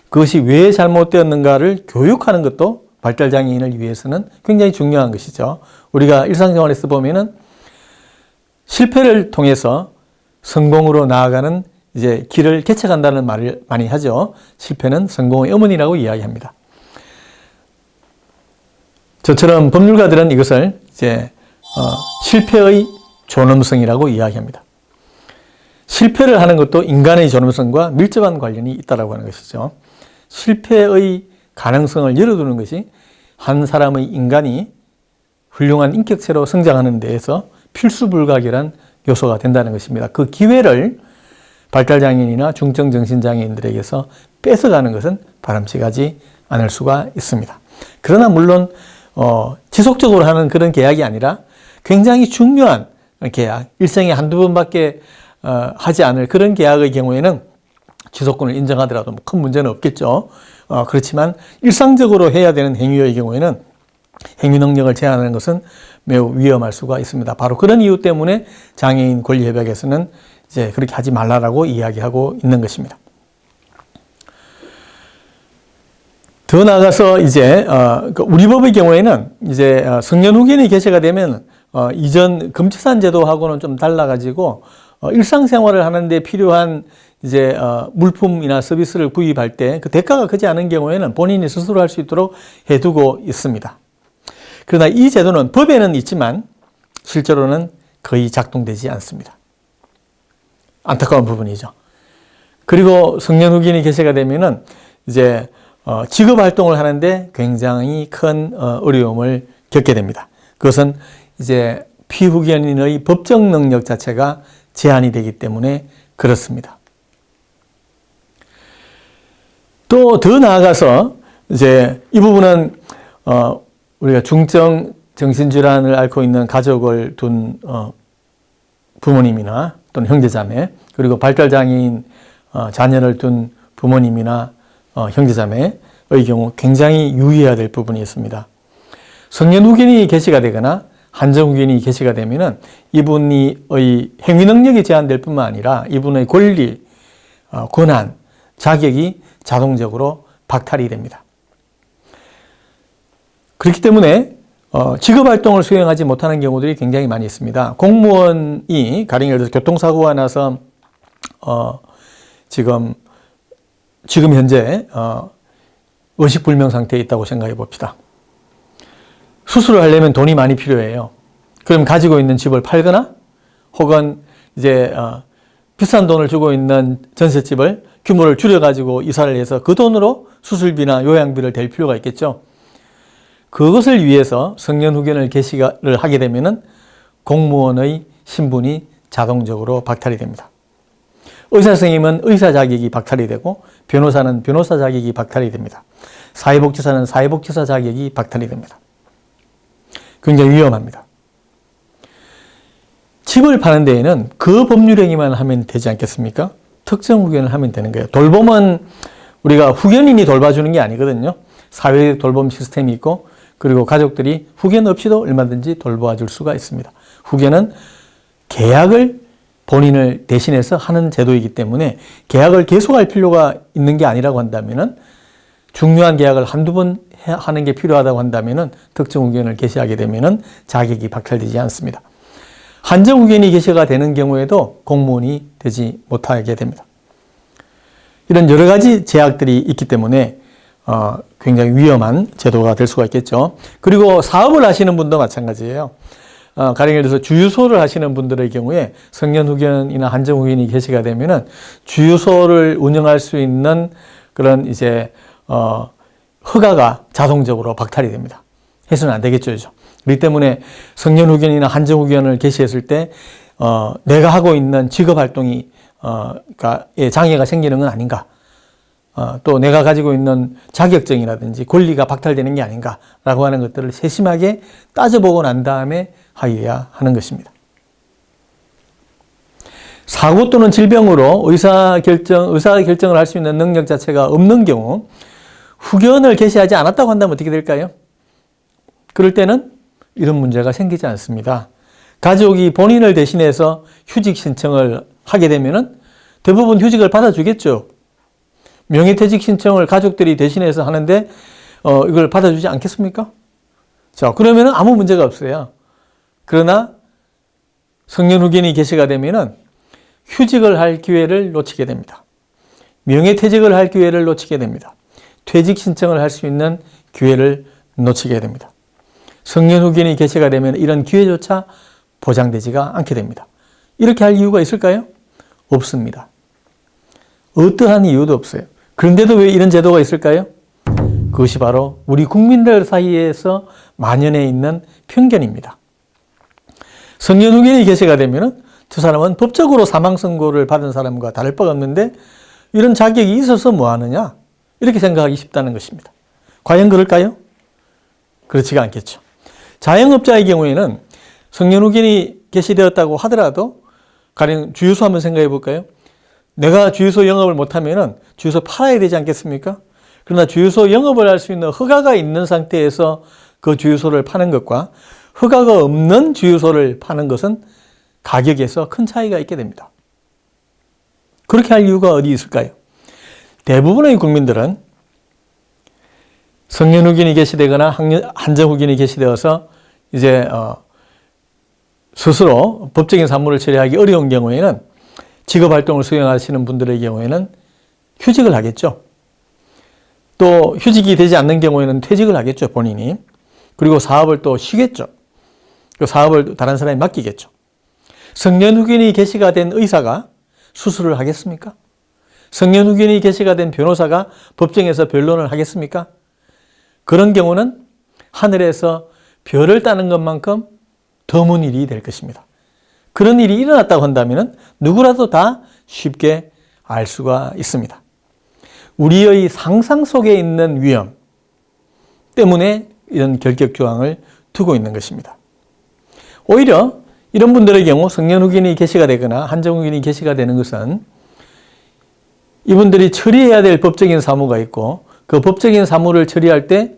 그것이 왜 잘못되었는가를 교육하는 것도 발달장애인을 위해서는 굉장히 중요한 것이죠. 우리가 일상생활에서 보면은 실패를 통해서 성공으로 나아가는 이제 길을 개척한다는 말을 많이 하죠. 실패는 성공의 어머니라고 이야기합니다. 저처럼 법률가들은 이것을 이제 실패의 존엄성이라고 이야기합니다. 실패를 하는 것도 인간의 존엄성과 밀접한 관련이 있다고 하는 것이죠. 실패의 가능성을 열어두는 것이 한 사람의 인간이 훌륭한 인격체로 성장하는 데에서 필수불가결한 요소가 된다는 것입니다. 그 기회를 발달장애인이나 중증정신장애인들에게서 뺏어가는 것은 바람직하지 않을 수가 있습니다. 그러나 물론 지속적으로 하는 그런 계약이 아니라 굉장히 중요한 계약, 일생에 한두 번밖에 하지 않을 그런 계약의 경우에는 취소권을 인정하더라도 큰 문제는 없겠죠. 그렇지만 일상적으로 해야 되는 행위의 경우에는 행위 능력을 제한하는 것은 매우 위험할 수가 있습니다. 바로 그런 이유 때문에 장애인 권리협약에서는 이제 그렇게 하지 말라라고 이야기하고 있는 것입니다. 더 나아가서 이제 우리 법의 경우에는 이제 성년 후견이 개시가 되면 이전 금치산 제도하고는 좀 달라가지고 일상생활을 하는데 필요한 이제 물품이나 서비스를 구입할 때 그 대가가 크지 않은 경우에는 본인이 스스로 할 수 있도록 해두고 있습니다. 그러나 이 제도는 법에는 있지만 실제로는 거의 작동되지 않습니다. 안타까운 부분이죠. 그리고 성년 후견이 개시가 되면은 이제 직업 활동을 하는데 굉장히 큰 어려움을 겪게 됩니다. 그것은 이제 피후견인의 법적 능력 자체가 제한이 되기 때문에 그렇습니다. 또 더 나아가서 이제 이 부분은 우리가 중증 정신질환을 앓고 있는 가족을 둔 부모님이나 또는 형제자매 그리고 발달장애인 자녀를 둔 부모님이나 형제자매의 경우 굉장히 유의해야 될 부분이 있습니다. 성년 후견이 개시가 되거나 한정 후견이 개시가 되면은 이분의 행위 능력이 제한될 뿐만 아니라 이분의 권리, 권한, 자격이 자동적으로 박탈이 됩니다. 그렇기 때문에 직업활동을 수행하지 못하는 경우들이 굉장히 많이 있습니다. 공무원이 가령 예를 들어서 교통사고가 나서 지금 현재 의식불명 상태에 있다고 생각해 봅시다. 수술을 하려면 돈이 많이 필요해요. 그럼 가지고 있는 집을 팔거나 혹은 이제 비싼 돈을 주고 있는 전셋집을 규모를 줄여가지고 이사를 해서 그 돈으로 수술비나 요양비를 댈 필요가 있겠죠. 그것을 위해서 성년 후견을 개시를 하게 되면은 공무원의 신분이 자동적으로 박탈이 됩니다. 의사 선생님은 의사 자격이 박탈이 되고 변호사는 변호사 자격이 박탈이 됩니다. 사회복지사는 사회복지사 자격이 박탈이 됩니다. 굉장히 위험합니다. 집을 파는 데에는 그 법률 행위만 하면 되지 않겠습니까? 특정 후견을 하면 되는 거예요. 돌봄은 우리가 후견인이 돌봐주는 게 아니거든요. 사회 돌봄 시스템이 있고 그리고 가족들이 후견 없이도 얼마든지 돌봐줄 수가 있습니다. 후견은 계약을 본인을 대신해서 하는 제도이기 때문에 계약을 계속할 필요가 있는 게 아니라고 한다면은 중요한 계약을 한두 번 하는 게 필요하다고 한다면은 특정 후견을 개시하게 되면은 자격이 박탈되지 않습니다. 한정 후견이 개시가 되는 경우에도 공무원이 되지 못하게 됩니다. 이런 여러 가지 제약들이 있기 때문에 굉장히 위험한 제도가 될 수가 있겠죠. 그리고 사업을 하시는 분도 마찬가지예요. 가령 예를 들어서 주유소를 하시는 분들의 경우에 성년 후견이나 한정 후견이 개시가 되면은 주유소를 운영할 수 있는 그런 이제 허가가 자동적으로 박탈이 됩니다. 해서는 안 되겠죠. 그렇기 때문에 성년 후견이나 한정 후견을 개시했을 때 내가 하고 있는 직업 활동이 장애가 생기는 건 아닌가? 또 내가 가지고 있는 자격증이라든지 권리가 박탈되는 게 아닌가라고 하는 것들을 세심하게 따져보고 난 다음에 하여야 하는 것입니다. 사고 또는 질병으로 의사결정을 할 수 있는 능력 자체가 없는 경우 후견을 개시하지 않았다고 한다면 어떻게 될까요? 그럴 때는 이런 문제가 생기지 않습니다. 가족이 본인을 대신해서 휴직 신청을 하게 되면은 대부분 휴직을 받아주겠죠. 명예퇴직 신청을 가족들이 대신해서 하는데 이걸 받아주지 않겠습니까? 자, 그러면은 아무 문제가 없어요. 그러나 성년 후견이 개시가 되면은 휴직을 할 기회를 놓치게 됩니다. 명예퇴직을 할 기회를 놓치게 됩니다. 퇴직 신청을 할 수 있는 기회를 놓치게 됩니다. 성년 후견이 개시가 되면 이런 기회조차 보장되지가 않게 됩니다. 이렇게 할 이유가 있을까요? 없습니다. 어떠한 이유도 없어요. 그런데도 왜 이런 제도가 있을까요? 그것이 바로 우리 국민들 사이에서 만연해 있는 편견입니다. 성년 후견이 개시가 되면 저 사람은 법적으로 사망 선고를 받은 사람과 다를 바가 없는데 이런 자격이 있어서 뭐 하느냐? 이렇게 생각하기 쉽다는 것입니다. 과연 그럴까요? 그렇지가 않겠죠. 자영업자의 경우에는 성년 후견이 개시되었다고 하더라도 가령 주유소 한번 생각해 볼까요? 내가 주유소 영업을 못하면은 주유소 팔아야 되지 않겠습니까? 그러나 주유소 영업을 할 수 있는 허가가 있는 상태에서 그 주유소를 파는 것과 허가가 없는 주유소를 파는 것은 가격에서 큰 차이가 있게 됩니다. 그렇게 할 이유가 어디 있을까요? 대부분의 국민들은 성년 후견이 개시되거나 한정 후견이 개시되어서 이제 스스로 법적인 사무를 처리하기 어려운 경우에는 직업활동을 수행하시는 분들의 경우에는 휴직을 하겠죠. 또 휴직이 되지 않는 경우에는 퇴직을 하겠죠, 본인이. 그리고 사업을 또 쉬겠죠. 그 사업을 다른 사람이 맡기겠죠. 성년 후견이 개시가 된 의사가 수술을 하겠습니까? 성년 후견이 개시가 된 변호사가 법정에서 변론을 하겠습니까? 그런 경우는 하늘에서 별을 따는 것만큼 드문 일이 될 것입니다. 그런 일이 일어났다고 한다면 누구라도 다 쉽게 알 수가 있습니다. 우리의 상상 속에 있는 위험 때문에 이런 결격조항을 두고 있는 것입니다. 오히려 이런 분들의 경우 성년 후견이 개시가 되거나 한정 후견이 개시가 되는 것은 이분들이 처리해야 될 법적인 사무가 있고 그 법적인 사무를 처리할 때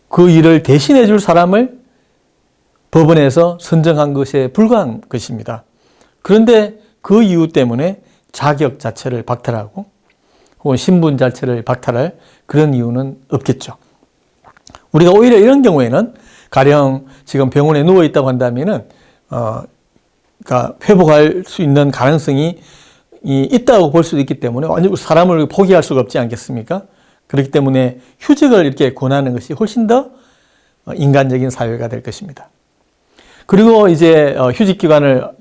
그 일을 대신해 줄 사람을 법원에서 선정한 것에 불과한 것입니다. 그런데 그 이유 때문에 자격 자체를 박탈하고 혹은 신분 자체를 박탈할 그런 이유는 없겠죠. 우리가 오히려 이런 경우에는 가령 지금 병원에 누워 있다고 한다면은 그러니까 회복할 수 있는 가능성이 있다고 볼 수도 있기 때문에 완전 사람을 포기할 수가 없지 않겠습니까? 그렇기 때문에 휴직을 이렇게 권하는 것이 훨씬 더 인간적인 사회가 될 것입니다. 그리고 이제 휴직 기간을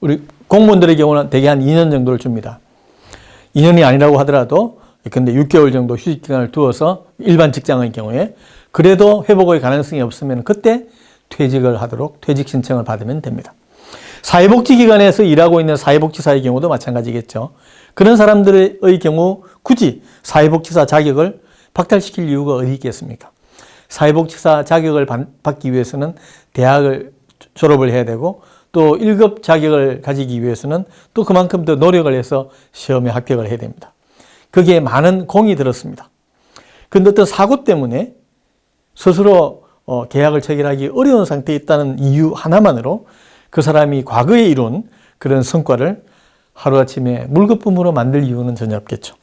우리 공무원들의 경우는 대개 한 2년 정도를 줍니다. 2년이 아니라고 하더라도 근데 6개월 정도 휴직 기간을 두어서 일반 직장의 경우에 그래도 회복의 가능성이 없으면 그때 퇴직을 하도록 퇴직 신청을 받으면 됩니다. 사회복지기관에서 일하고 있는 사회복지사의 경우도 마찬가지겠죠. 그런 사람들의 경우 굳이 사회복지사 자격을 박탈시킬 이유가 어디 있겠습니까? 사회복지사 자격을 받기 위해서는 대학을 졸업을 해야 되고 또 1급 자격을 가지기 위해서는 또 그만큼 더 노력을 해서 시험에 합격을 해야 됩니다. 거기에 많은 공이 들었습니다. 그런데 어떤 사고 때문에 스스로 계약을 체결하기 어려운 상태에 있다는 이유 하나만으로 그 사람이 과거에 이룬 그런 성과를 하루아침에 물거품으로 만들 이유는 전혀 없겠죠.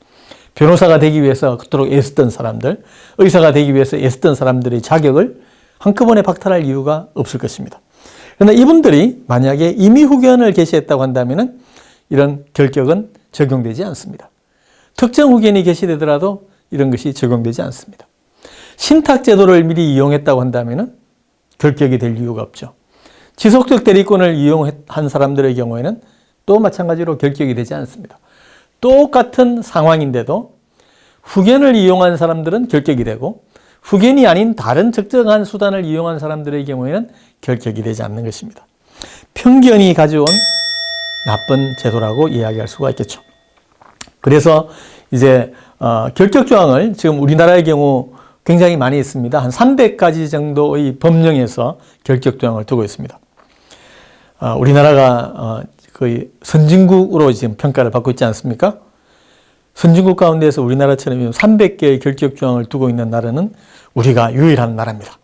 변호사가 되기 위해서 그토록 애썼던 사람들, 의사가 되기 위해서 애썼던 사람들의 자격을 한꺼번에 박탈할 이유가 없을 것입니다. 그러나 이분들이 만약에 임의 후견을 게시했다고 한다면 이런 결격은 적용되지 않습니다. 특정 후견이 게시되더라도 이런 것이 적용되지 않습니다. 신탁제도를 미리 이용했다고 한다면 결격이 될 이유가 없죠. 지속적 대리권을 이용한 사람들의 경우에는 또 마찬가지로 결격이 되지 않습니다. 똑같은 상황인데도 후견을 이용한 사람들은 결격이 되고 후견이 아닌 다른 적정한 수단을 이용한 사람들의 경우에는 결격이 되지 않는 것입니다. 편견이 가져온 나쁜 제도라고 이야기할 수가 있겠죠. 그래서 이제 결격 조항을 지금 우리나라의 경우 굉장히 많이 있습니다. 한 300가지 정도의 법령에서 결격 조항을 두고 있습니다. 우리나라가 거의 선진국으로 지금 평가를 받고 있지 않습니까? 선진국 가운데서 우리나라처럼 300개의 결격 조항을 두고 있는 나라는 우리가 유일한 나라입니다.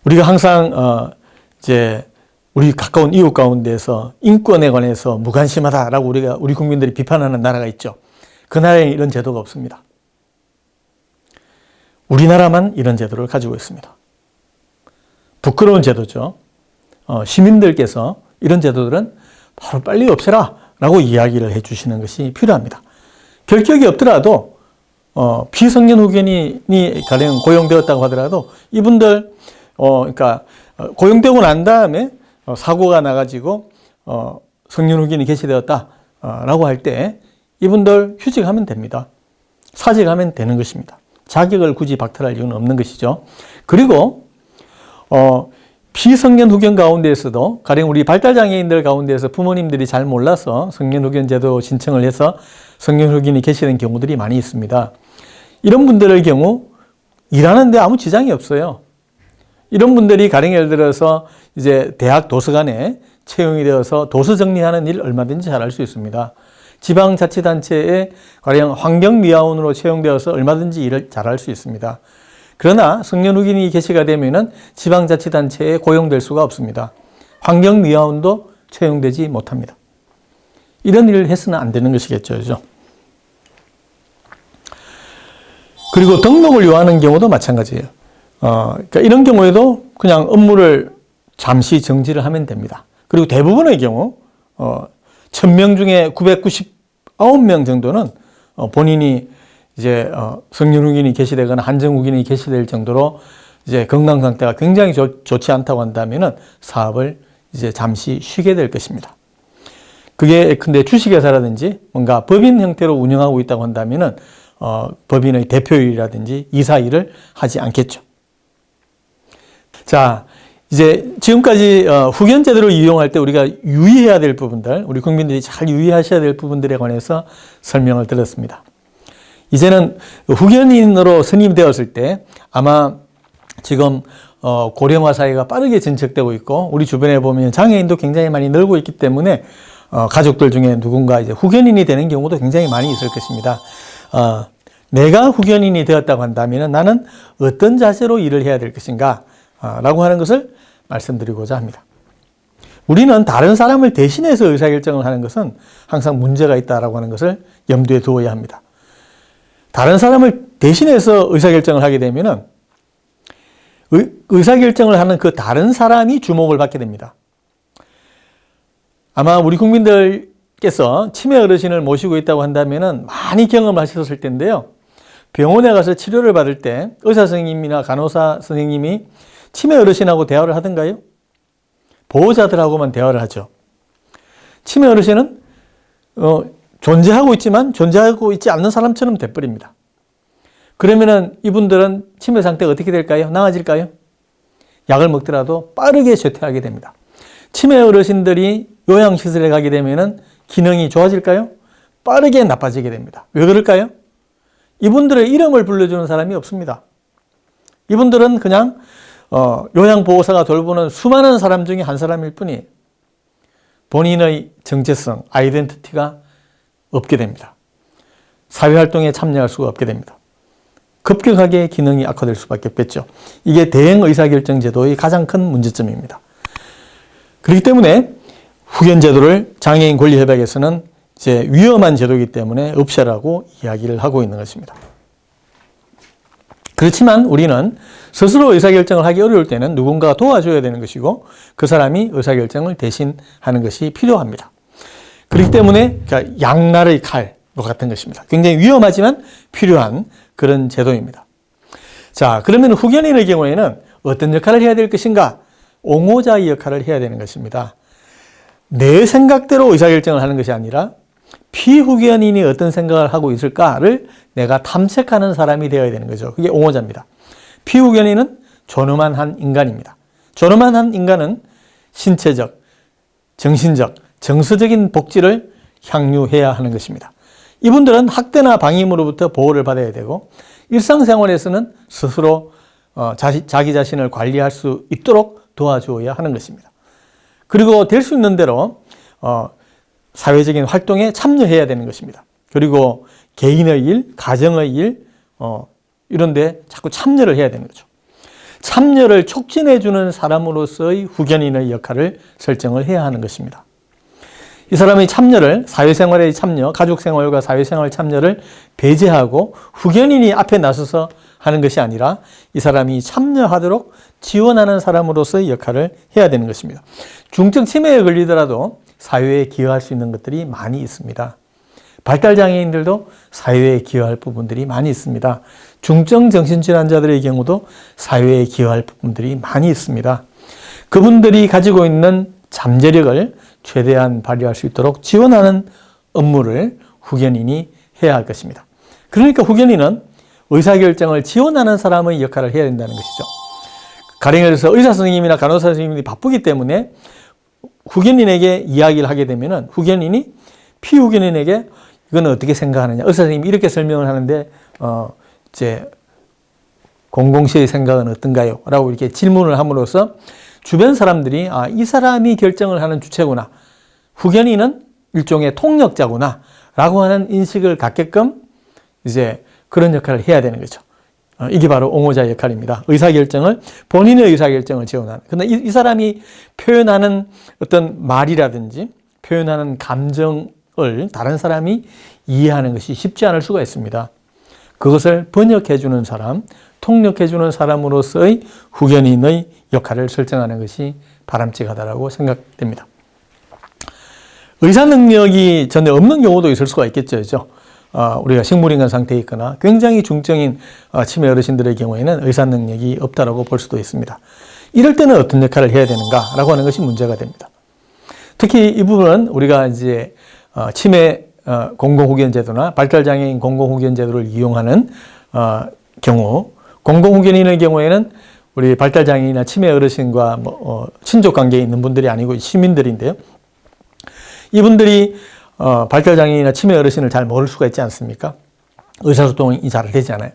우리가 항상 이제 우리 가까운 이웃 가운데서 인권에 관해서 무관심하다라고 우리 국민들이 비판하는 나라가 있죠. 그 나라에 이런 제도가 없습니다. 우리나라만 이런 제도를 가지고 있습니다. 부끄러운 제도죠. 시민들께서 이런 제도들은 바로 빨리 없애라 라고 이야기를 해주시는 것이 필요합니다. 결격이 없더라도 비성년 후견이 가령 고용되었다고 하더라도 이분들 그러니까 고용되고 난 다음에 사고가 나가지고 성년 후견이 개시되었다라고 할 때 이분들 휴직하면 됩니다. 사직하면 되는 것입니다. 자격을 굳이 박탈할 이유는 없는 것이죠. 그리고 비성년 후견 가운데에서도 가령 우리 발달장애인들 가운데에서 부모님들이 잘 몰라서 성년 후견 제도 신청을 해서 성년 후견이 개시된 경우들이 많이 있습니다. 이런 분들의 경우 일하는데 아무 지장이 없어요. 이런 분들이 가령 예를 들어서 이제 대학 도서관에 채용이 되어서 도서 정리하는 일 얼마든지 잘할 수 있습니다. 지방자치단체에 가령 환경미화원으로 채용되어서 얼마든지 일을 잘할 수 있습니다. 그러나 성년 후견이 개시가 되면은 지방자치단체에 고용될 수가 없습니다. 환경미화원도 채용되지 못합니다. 이런 일을 해서는 안 되는 것이겠죠. 그죠? 그리고 등록을 요하는 경우도 마찬가지예요. 그러니까 이런 경우에도 그냥 업무를 잠시 정지를 하면 됩니다. 그리고 대부분의 경우 1000명 중에 999명 정도는 본인이 이제 성년 후견이 개시되거나 한정 후견이 개시될 정도로 이제 건강 상태가 굉장히 좋지 않다고 한다면은 사업을 이제 잠시 쉬게 될 것입니다. 그게 근데 주식회사라든지 뭔가 법인 형태로 운영하고 있다고 한다면은 법인의 대표일이라든지 이사 일을 하지 않겠죠. 자, 이제 지금까지 후견 제도를 이용할 때 우리가 유의해야 될 부분들, 우리 국민들이 잘 유의하셔야 될 부분들에 관해서 설명을 드렸습니다. 이제는 후견인으로 선임되었을 때 아마 지금 고령화 사회가 빠르게 진척되고 있고 우리 주변에 보면 장애인도 굉장히 많이 늘고 있기 때문에 가족들 중에 누군가 이제 후견인이 되는 경우도 굉장히 많이 있을 것입니다. 내가 후견인이 되었다고 한다면 나는 어떤 자세로 일을 해야 될 것인가 라고 하는 것을 말씀드리고자 합니다. 우리는 다른 사람을 대신해서 의사결정을 하는 것은 항상 문제가 있다라고 하는 것을 염두에 두어야 합니다. 다른 사람을 대신해서 의사결정을 하게 되면 의사결정을 하는 그 다른 사람이 주목을 받게 됩니다. 아마 우리 국민들께서 치매 어르신을 모시고 있다고 한다면 많이 경험하셨을 텐데요. 병원에 가서 치료를 받을 때 의사 선생님이나 간호사 선생님이 치매 어르신하고 대화를 하던가요? 보호자들하고만 대화를 하죠. 치매 어르신은 존재하고 있지만 존재하고 있지 않는 사람처럼 돼버립니다. 그러면은 이분들은 치매 상태가 어떻게 될까요? 나아질까요? 약을 먹더라도 빠르게 쇠퇴하게 됩니다. 치매 어르신들이 요양시설에 가게 되면은 기능이 좋아질까요? 빠르게 나빠지게 됩니다. 왜 그럴까요? 이분들의 이름을 불러주는 사람이 없습니다. 이분들은 그냥 요양보호사가 돌보는 수많은 사람 중에 한 사람일 뿐이에요. 본인의 정체성, 아이덴티티가 없게 됩니다. 사회활동에 참여할 수가 없게 됩니다. 급격하게 기능이 악화될 수밖에 없겠죠. 이게 대행 의사결정 제도의 가장 큰 문제점입니다. 그렇기 때문에 후견 제도를 장애인 권리협약에서는 이제 위험한 제도이기 때문에 없애라고 이야기를 하고 있는 것입니다. 그렇지만 우리는 스스로 의사결정을 하기 어려울 때는 누군가가 도와줘야 되는 것이고 그 사람이 의사결정을 대신 하는 것이 필요합니다. 그렇기 때문에 양날의 칼과 같은 것입니다. 굉장히 위험하지만 필요한 그런 제도입니다. 자, 그러면 후견인의 경우에는 어떤 역할을 해야 될 것인가? 옹호자의 역할을 해야 되는 것입니다. 내 생각대로 의사결정을 하는 것이 아니라 피후견인이 어떤 생각을 하고 있을까를 내가 탐색하는 사람이 되어야 되는 거죠. 그게 옹호자입니다. 피후견인은 존엄한 한 인간입니다. 존엄한 한 인간은 신체적, 정신적, 정서적인 복지를 향유해야 하는 것입니다. 이분들은 학대나 방임으로부터 보호를 받아야 되고 일상생활에서는 스스로 자기 자신을 관리할 수 있도록 도와주어야 하는 것입니다. 그리고 될 수 있는 대로 사회적인 활동에 참여해야 되는 것입니다. 그리고 개인의 일, 가정의 일 이런 데 자꾸 참여를 해야 되는 거죠. 참여를 촉진해 주는 사람으로서의 후견인의 역할을 설정을 해야 하는 것입니다. 이 사람의 참여를 사회생활의 참여, 가족생활과 사회생활 참여를 배제하고 후견인이 앞에 나서서 하는 것이 아니라 이 사람이 참여하도록 지원하는 사람으로서의 역할을 해야 되는 것입니다. 중증 치매에 걸리더라도 사회에 기여할 수 있는 것들이 많이 있습니다. 발달장애인들도 사회에 기여할 부분들이 많이 있습니다. 중증 정신질환자들의 경우도 사회에 기여할 부분들이 많이 있습니다. 그분들이 가지고 있는 잠재력을 최대한 발휘할 수 있도록 지원하는 업무를 후견인이 해야 할 것입니다. 그러니까 후견인은 의사결정을 지원하는 사람의 역할을 해야 된다는 것이죠. 가령 해서 의사 선생님이나 간호사 선생님이 바쁘기 때문에 후견인에게 이야기를 하게 되면은 후견인이 피후견인에게 이거는 어떻게 생각하느냐. 의사 선생님이 이렇게 설명을 하는데 이제 공공 씨의 생각은 어떤가요? 라고 이렇게 질문을 함으로써 주변 사람들이 이 사람이 결정을 하는 주체구나. 후견인은 일종의 통역자구나. 라고 하는 인식을 갖게끔 이제 그런 역할을 해야 되는 거죠. 이게 바로 옹호자의 역할입니다. 의사결정을, 본인의 의사결정을 지원하는. 그런데 이 사람이 표현하는 어떤 말이라든지 표현하는 감정을 다른 사람이 이해하는 것이 쉽지 않을 수가 있습니다. 그것을 번역해주는 사람, 통역해주는 사람으로서의 후견인의 역할을 설정하는 것이 바람직하다고 생각됩니다. 의사 능력이 전혀 없는 경우도 있을 수가 있겠죠. 그렇죠? 우리가 식물인간 상태에 있거나 굉장히 중증인 치매 어르신들의 경우에는 의사 능력이 없다라고 볼 수도 있습니다. 이럴 때는 어떤 역할을 해야 되는가라고 하는 것이 문제가 됩니다. 특히 이 부분은 우리가 이제 치매 공공후견제도나 발달장애인 공공후견제도를 이용하는 경우, 공공후견인의 경우에는 우리 발달장애인이나 치매 어르신과 친족 관계에 있는 분들이 아니고 시민들인데요. 이분들이 발달장애인이나 치매 어르신을 잘 모를 수가 있지 않습니까? 의사소통이 잘 되지 않아요.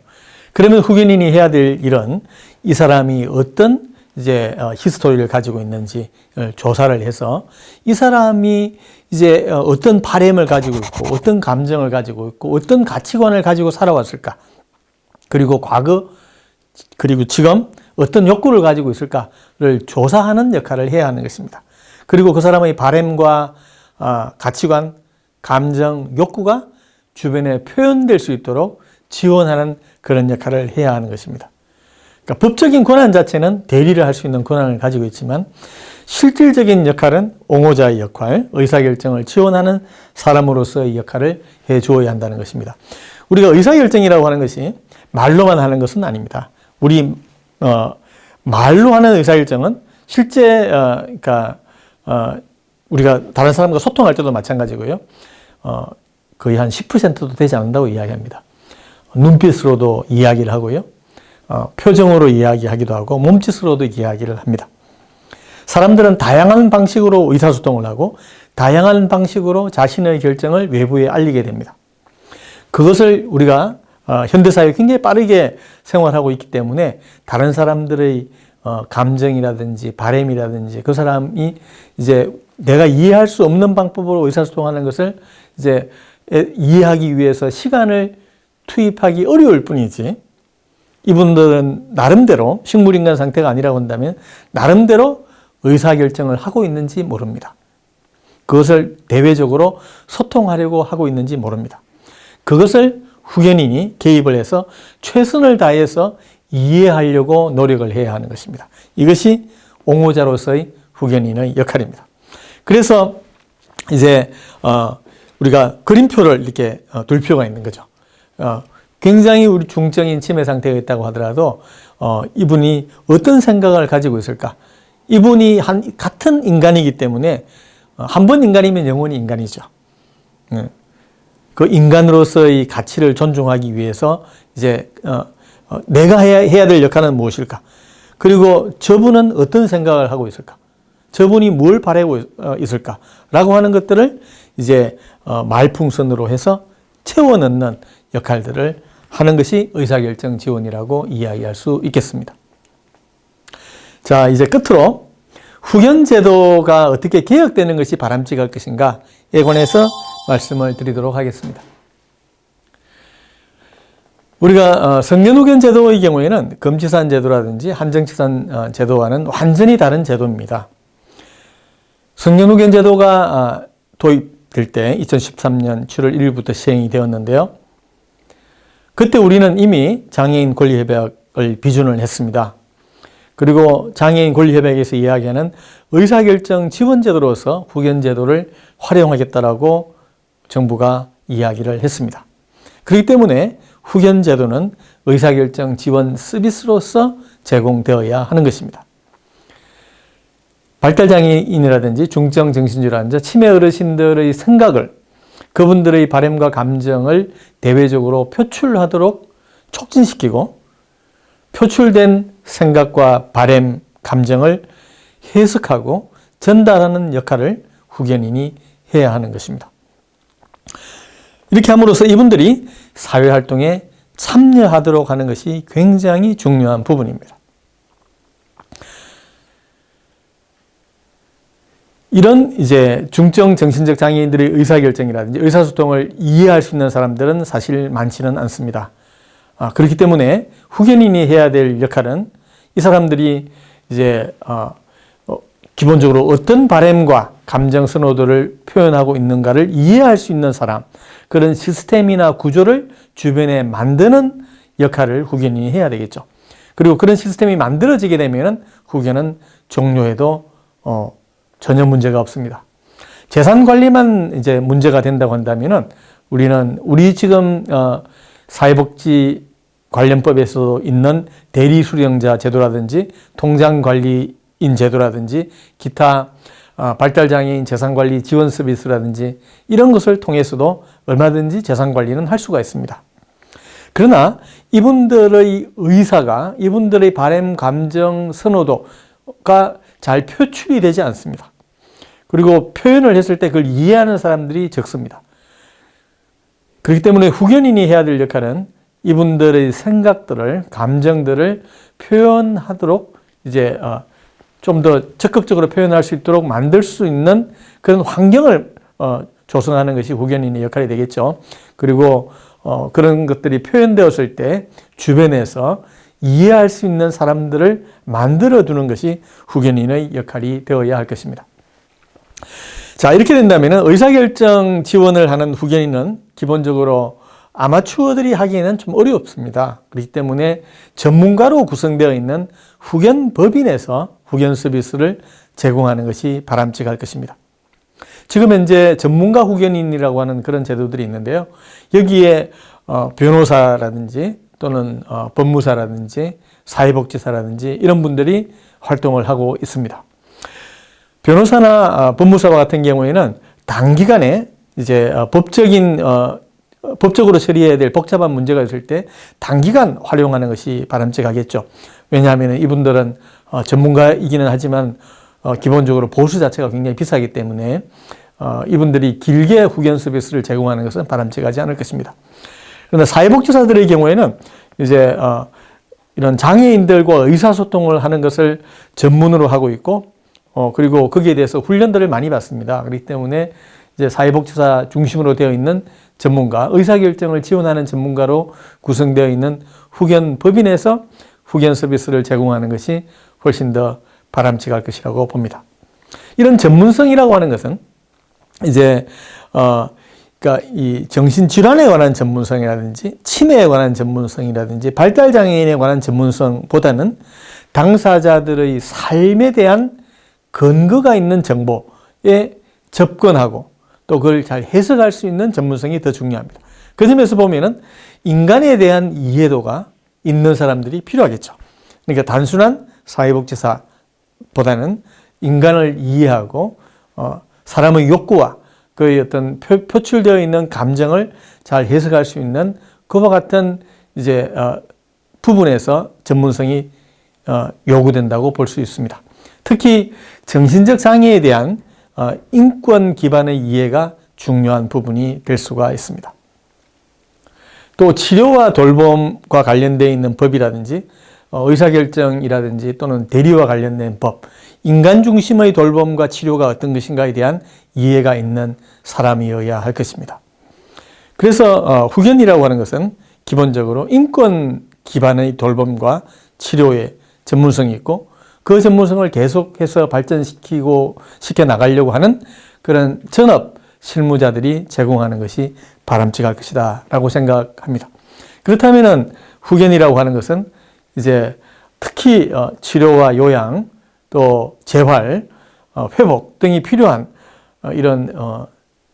그러면 후견인이 해야 될 일은 이 사람이 어떤 이제 히스토리를 가지고 있는지 조사를 해서 이 사람이 이제 어떤 바램을 가지고 있고 어떤 감정을 가지고 있고 어떤 가치관을 가지고 살아왔을까? 그리고 과거 그리고 지금 어떤 욕구를 가지고 있을까를 조사하는 역할을 해야 하는 것입니다. 그리고 그 사람의 바램과 가치관, 감정, 욕구가 주변에 표현될 수 있도록 지원하는 그런 역할을 해야 하는 것입니다. 그러니까 법적인 권한 자체는 대리를 할 수 있는 권한을 가지고 있지만 실질적인 역할은 옹호자의 역할, 의사결정을 지원하는 사람으로서의 역할을 해 주어야 한다는 것입니다. 우리가 의사결정이라고 하는 것이 말로만 하는 것은 아닙니다. 우리 말로 하는 의사결정은 실제 그러니까 우리가 다른 사람과 소통할 때도 마찬가지고요. 거의 한 10%도 되지 않는다고 이야기합니다. 눈빛으로도 이야기를 하고요. 표정으로 이야기하기도 하고 몸짓으로도 이야기를 합니다. 사람들은 다양한 방식으로 의사소통을 하고 다양한 방식으로 자신의 결정을 외부에 알리게 됩니다. 그것을 우리가 현대사회에 굉장히 빠르게 생활하고 있기 때문에 다른 사람들의 감정이라든지 바램이라든지 그 사람이 이제 내가 이해할 수 없는 방법으로 의사소통하는 것을 이제 이해하기 위해서 시간을 투입하기 어려울 뿐이지 이분들은 나름대로 식물인간 상태가 아니라고 한다면 나름대로 의사결정을 하고 있는지 모릅니다. 그것을 대외적으로 소통하려고 하고 있는지 모릅니다. 그것을 후견인이 개입을 해서 최선을 다해서 이해하려고 노력을 해야 하는 것입니다. 이것이 옹호자로서의 후견인의 역할입니다. 그래서 이제 우리가 그림표를 이렇게 둘 필요가 있는 거죠. 굉장히 우리 중증인 치매 상태가 있다고 하더라도 이분이 어떤 생각을 가지고 있을까? 이분이 같은 인간이기 때문에 한 번 인간이면 영원히 인간이죠. 그 인간으로서의 가치를 존중하기 위해서 이제 내가 해야 될 역할은 무엇일까? 그리고 저분은 어떤 생각을 하고 있을까? 저분이 뭘 바라고 있을까? 라고 하는 것들을 이제 말풍선으로 해서 채워 넣는 역할들을 하는 것이 의사결정 지원이라고 이야기할 수 있겠습니다. 자, 이제 끝으로 후견제도가 어떻게 개혁되는 것이 바람직할 것인가에 관해서 말씀을 드리도록 하겠습니다. 우리가 성년후견 제도의 경우에는 금치산 제도라든지 한정치산 제도와는 완전히 다른 제도입니다. 성년후견 제도가 도입될 때 2013년 7월 1일부터 시행이 되었는데요. 그때 우리는 이미 장애인 권리협약을 비준을 했습니다. 그리고 장애인 권리협약에서 이야기하는 의사결정 지원제도로서 후견제도를 활용하겠다라고 정부가 이야기를 했습니다. 그렇기 때문에 후견제도는 의사결정 지원 서비스로서 제공되어야 하는 것입니다. 발달장애인이라든지 중증정신질환자, 치매 어르신들의 생각을 그분들의 바램과 감정을 대외적으로 표출하도록 촉진시키고 표출된 생각과 바램, 감정을 해석하고 전달하는 역할을 후견인이 해야 하는 것입니다. 이렇게 함으로써 이분들이 사회활동에 참여하도록 하는 것이 굉장히 중요한 부분입니다. 이런 이제 중증 정신적 장애인들의 의사결정이라든지 의사소통을 이해할 수 있는 사람들은 사실 많지는 않습니다. 그렇기 때문에 후견인이 해야 될 역할은 이 사람들이 이제 기본적으로 어떤 바램과 감정 선호도를 표현하고 있는가를 이해할 수 있는 사람, 그런 시스템이나 구조를 주변에 만드는 역할을 후견인이 해야 되겠죠. 그리고 그런 시스템이 만들어지게 되면 후견은 종료해도 전혀 문제가 없습니다. 재산 관리만 이제 문제가 된다고 한다면은 우리 지금 사회복지 관련법에서 있는 대리수령자 제도라든지 통장관리인 제도라든지 기타 발달장애인 재산관리 지원 서비스라든지 이런 것을 통해서도 얼마든지 재산관리는 할 수가 있습니다. 그러나 이분들의 의사가 이분들의 바램, 감정, 선호도가 잘 표출이 되지 않습니다. 그리고 표현을 했을 때 그걸 이해하는 사람들이 적습니다. 그렇기 때문에 후견인이 해야 될 역할은 이분들의 생각들을, 감정들을 표현하도록 좀 더 적극적으로 표현할 수 있도록 만들 수 있는 그런 환경을 조성하는 것이 후견인의 역할이 되겠죠. 그리고 그런 것들이 표현되었을 때 주변에서 이해할 수 있는 사람들을 만들어두는 것이 후견인의 역할이 되어야 할 것입니다. 자, 이렇게 된다면 의사결정 지원을 하는 후견인은 기본적으로 아마추어들이 하기에는 좀 어렵습니다. 그렇기 때문에 전문가로 구성되어 있는 후견법인에서 후견 서비스를 제공하는 것이 바람직할 것입니다. 지금 현재 전문가 후견인이라고 하는 그런 제도들이 있는데요. 여기에 변호사라든지 또는 법무사라든지 사회복지사라든지 이런 분들이 활동을 하고 있습니다. 변호사나 법무사와 같은 경우에는 단기간에 이제 법적으로 처리해야 될 복잡한 문제가 있을 때 단기간 활용하는 것이 바람직하겠죠. 왜냐하면 이분들은 전문가이기는 하지만 기본적으로 보수 자체가 굉장히 비싸기 때문에 이분들이 길게 후견 서비스를 제공하는 것은 바람직하지 않을 것입니다. 그런데 사회복지사들의 경우에는 이제 이런 장애인들과 의사소통을 하는 것을 전문으로 하고 있고 그리고 거기에 대해서 훈련들을 많이 받습니다. 그렇기 때문에 이제 사회복지사 중심으로 되어 있는 전문가, 의사결정을 지원하는 전문가로 구성되어 있는 후견법인에서 후견 서비스를 제공하는 것이 훨씬 더 바람직할 것이라고 봅니다. 이런 전문성이라고 하는 것은 이제 그러니까 이 정신질환에 관한 전문성이라든지 치매에 관한 전문성이라든지 발달장애인에 관한 전문성보다는 당사자들의 삶에 대한 근거가 있는 정보에 접근하고 또 그걸 잘 해석할 수 있는 전문성이 더 중요합니다. 그 점에서 보면은 인간에 대한 이해도가 있는 사람들이 필요하겠죠. 그러니까 단순한 사회복지사보다는 인간을 이해하고 사람의 욕구와 그의 어떤 표출되어 있는 감정을 잘 해석할 수 있는 그와 같은 이제 부분에서 전문성이 요구된다고 볼 수 있습니다. 특히 정신적 장애에 대한 인권 기반의 이해가 중요한 부분이 될 수가 있습니다. 또 치료와 돌봄과 관련되어 있는 법이라든지 의사결정이라든지 또는 대리와 관련된 법, 인간 중심의 돌봄과 치료가 어떤 것인가에 대한 이해가 있는 사람이어야 할 것입니다. 그래서 후견이라고 하는 것은 기본적으로 인권 기반의 돌봄과 치료에 전문성이 있고 그 전문성을 계속해서 시켜 나가려고 하는 그런 전업 실무자들이 제공하는 것이 바람직할 것이다 라고 생각합니다. 그렇다면은 후견이라고 하는 것은 이제 특히 치료와 요양 또 재활, 회복 등이 필요한 이런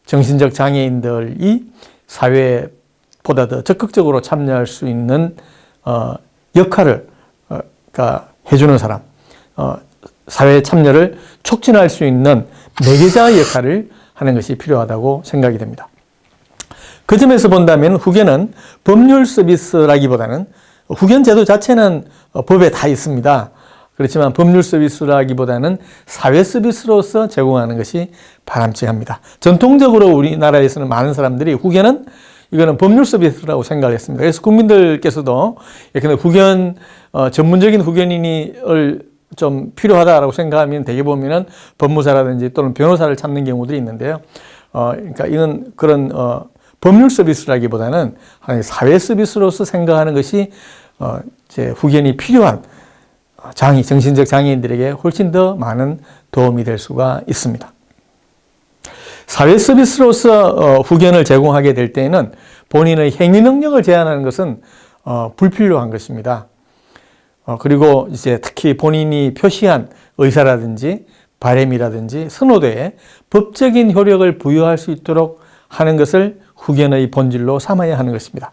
정신적 장애인들이 사회보다 더 적극적으로 참여할 수 있는 역할을 해주는 사람, 사회 참여를 촉진할 수 있는 매개자의 역할을 하는 것이 필요하다고 생각이 됩니다. 그 점에서 본다면 후견은 법률 서비스라기보다는 후견 제도 자체는 법에 다 있습니다. 그렇지만 법률 서비스라기보다는 사회 서비스로서 제공하는 것이 바람직합니다. 전통적으로 우리나라에서는 많은 사람들이 후견은 이거는 법률 서비스라고 생각을 했습니다. 그래서 국민들께서도 후견, 전문적인 후견인이 좀 필요하다라고 생각하면 대개 보면은 법무사라든지 또는 변호사를 찾는 경우들이 있는데요. 그러니까 이건 그런 법률 서비스라기보다는 사회 서비스로서 생각하는 것이 이제 후견이 필요한 정신적 장애인들에게 훨씬 더 많은 도움이 될 수가 있습니다. 사회 서비스로서 후견을 제공하게 될 때에는 본인의 행위 능력을 제한하는 것은 불필요한 것입니다. 그리고 이제 특히 본인이 표시한 의사라든지 바람이라든지 선호도에 법적인 효력을 부여할 수 있도록 하는 것을 후견의 본질로 삼아야 하는 것입니다.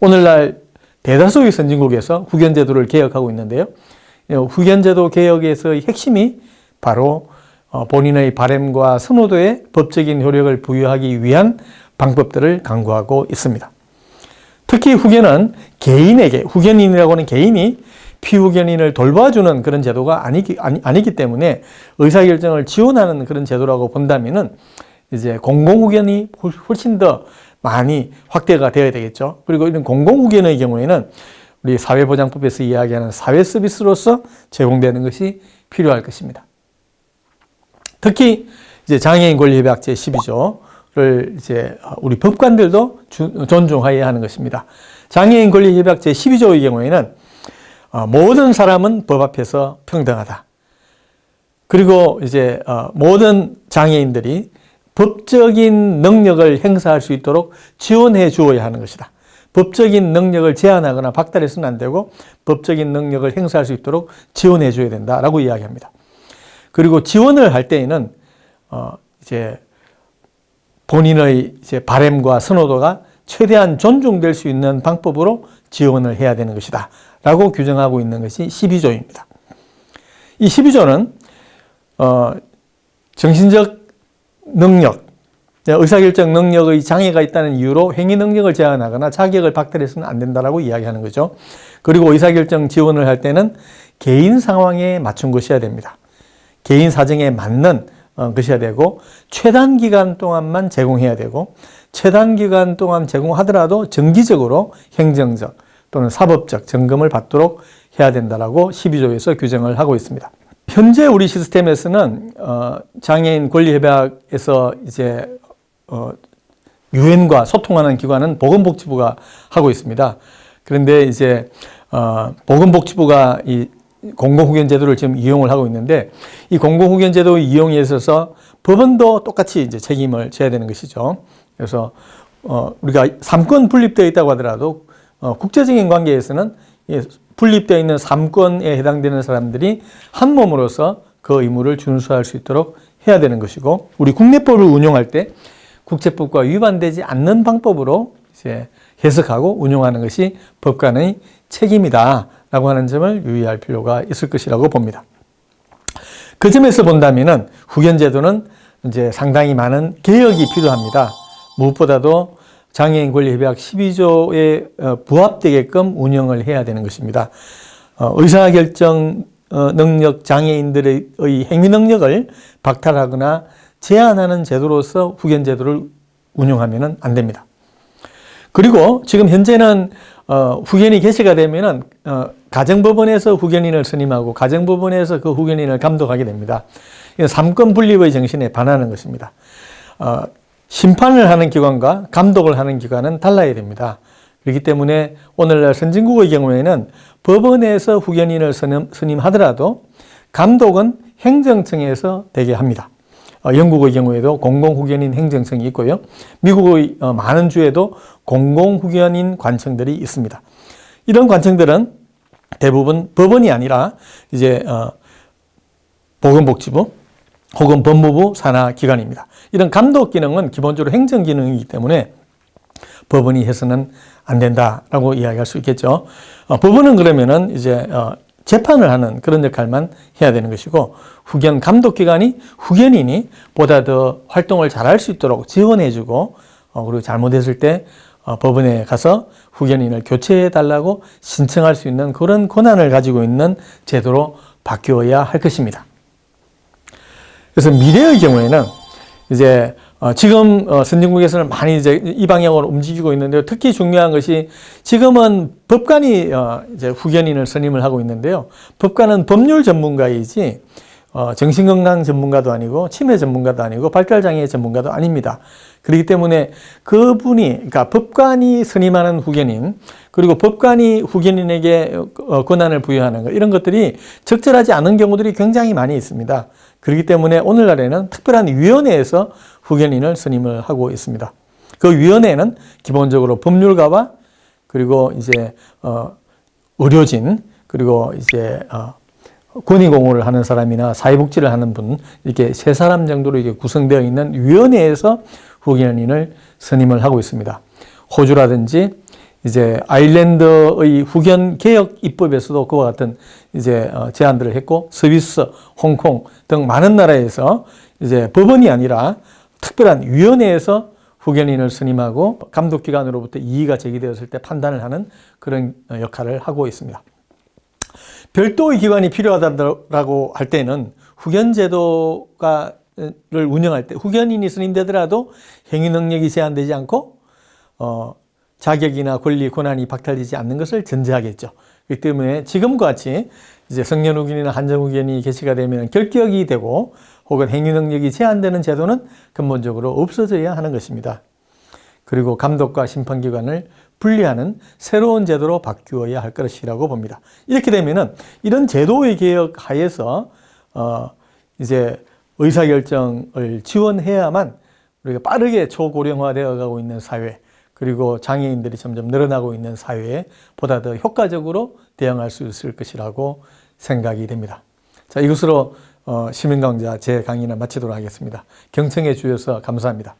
오늘날 대다수의 선진국에서 후견제도를 개혁하고 있는데요. 후견제도 개혁에서의 핵심이 바로 본인의 바람과 선호도에 법적인 효력을 부여하기 위한 방법들을 강구하고 있습니다. 특히 후견은 후견인이라고 하는 개인이 피후견인을 돌봐주는 그런 제도가 아니기 때문에 의사결정을 지원하는 그런 제도라고 본다면은 이제 공공후견이 훨씬 더 많이 확대가 되어야 되겠죠. 그리고 이런 공공후견의 경우에는 우리 사회보장법에서 이야기하는 사회 서비스로서 제공되는 것이 필요할 것입니다. 특히 이제 장애인 권리협약 제12조를 이제 우리 법관들도 존중하여야 하는 것입니다. 장애인 권리협약 제12조의 경우에는 모든 사람은 법 앞에서 평등하다. 그리고 이제 모든 장애인들이 법적인 능력을 행사할 수 있도록 지원해 주어야 하는 것이다. 법적인 능력을 제한하거나 박탈해서는 안 되고 법적인 능력을 행사할 수 있도록 지원해 줘야 된다라고 이야기합니다. 그리고 지원을 할 때에는 이제 본인의 이제 바램과 선호도가 최대한 존중될 수 있는 방법으로 지원을 해야 되는 것이다 라고 규정하고 있는 것이 12조입니다. 이 12조는 정신적 능력, 의사결정 능력의 장애가 있다는 이유로 행위 능력을 제한하거나 자격을 박탈해서는 안 된다라고 이야기하는 거죠. 그리고 의사결정 지원을 할 때는 개인 상황에 맞춘 것이어야 됩니다. 개인 사정에 맞는 것이어야 되고 최단 기간 동안만 제공해야 되고 최단 기간 동안 제공하더라도 정기적으로 행정적 또는 사법적 점검을 받도록 해야 된다라고 12조에서 규정을 하고 있습니다. 현재 우리 시스템에서는 장애인 권리협약에서 이제 유엔과 소통하는 기관은 보건복지부가 하고 있습니다. 그런데 이제 보건복지부가 이 공공후견 제도를 지금 이용을 하고 있는데 이 공공후견 제도 이용에 있어서 법원도 똑같이 이제 책임을 져야 되는 것이죠. 그래서 우리가 3권 분립되어 있다고 하더라도 국제적인 관계에서는 분립되어 있는 3권에 해당되는 사람들이 한 몸으로서 그 의무를 준수할 수 있도록 해야 되는 것이고 우리 국내법을 운용할 때 국제법과 위반되지 않는 방법으로 이제 해석하고 운용하는 것이 법관의 책임이다라고 하는 점을 유의할 필요가 있을 것이라고 봅니다. 그 점에서 본다면은 후견제도는 이제 상당히 많은 개혁이 필요합니다. 무엇보다도 장애인 권리협약 12조에 부합되게끔 운영을 해야 되는 것입니다. 의사결정 능력 장애인들의 행위 능력을 박탈하거나 제한하는 제도로서 후견제도를 운영하면 안 됩니다. 그리고 지금 현재는 후견이 개시가 되면은 가정법원에서 후견인을 선임하고 가정법원에서 그 후견인을 감독하게 됩니다. 이건 3권 분립의 정신에 반하는 것입니다. 심판을 하는 기관과 감독을 하는 기관은 달라야 됩니다. 그렇기 때문에 오늘날 선진국의 경우에는 법원에서 후견인을 선임하더라도 감독은 행정청에서 되게 합니다. 영국의 경우에도 공공후견인 행정청이 있고요. 미국의 많은 주에도 공공후견인 관청들이 있습니다. 이런 관청들은 대부분 법원이 아니라 이제 보건복지부 혹은 법무부 산하 기관입니다. 이런 감독 기능은 기본적으로 행정 기능이기 때문에 법원이 해서는 안 된다라고 이야기할 수 있겠죠. 법원은 그러면은 이제 재판을 하는 그런 역할만 해야 되는 것이고 후견 감독 기관이 후견인이 보다 더 활동을 잘할 수 있도록 지원해주고 그리고 잘못했을 때 법원에 가서 후견인을 교체해 달라고 신청할 수 있는 그런 권한을 가지고 있는 제도로 바뀌어야 할 것입니다. 그래서 미래의 경우에는 이제 지금 선진국에서는 많이 이제 이 방향으로 움직이고 있는데요. 특히 중요한 것이 지금은 법관이 이제 후견인을 선임을 하고 있는데요. 법관은 법률 전문가이지 정신건강 전문가도 아니고 치매 전문가도 아니고 발달장애 전문가도 아닙니다. 그렇기 때문에 그분이 그러니까 법관이 선임하는 후견인 그리고 법관이 후견인에게 권한을 부여하는 것 이런 것들이 적절하지 않은 경우들이 굉장히 많이 있습니다. 그렇기 때문에 오늘날에는 특별한 위원회에서 후견인을 선임을 하고 있습니다. 그 위원회는 기본적으로 법률가와 그리고 이제 의료진 그리고 이제 권익공호를 하는 사람이나 사회복지를 하는 분 이렇게 세 사람 정도로 이게 구성되어 있는 위원회에서 후견인을 선임을 하고 있습니다. 호주라든지 이제 아일랜드의 후견 개혁 입법에서도 그와 같은 이제 제안들을 했고 스위스, 홍콩 등 많은 나라에서 이제 법원이 아니라 특별한 위원회에서 후견인을 선임하고 감독기관으로부터 이의가 제기되었을 때 판단을 하는 그런 역할을 하고 있습니다. 별도의 기관이 필요하다고 할 때는 후견제도를 운영할 때 후견인이 선임되더라도 행위 능력이 제한되지 않고 자격이나 권리, 권한이 박탈되지 않는 것을 전제하겠죠. 그렇기 때문에 지금과 같이 이제 성년후견이나 한정후견이 개시가 되면 결격이 되고 혹은 행위 능력이 제한되는 제도는 근본적으로 없어져야 하는 것입니다. 그리고 감독과 심판기관을 분리하는 새로운 제도로 바뀌어야 할 것이라고 봅니다. 이렇게 되면은 이런 제도의 개혁 하에서 이제 의사결정을 지원해야만 우리가 빠르게 초고령화되어 가고 있는 사회, 그리고 장애인들이 점점 늘어나고 있는 사회에 보다 더 효과적으로 대응할 수 있을 것이라고 생각이 됩니다. 자, 이것으로 시민강좌 제 강의는 마치도록 하겠습니다. 경청해 주셔서 감사합니다.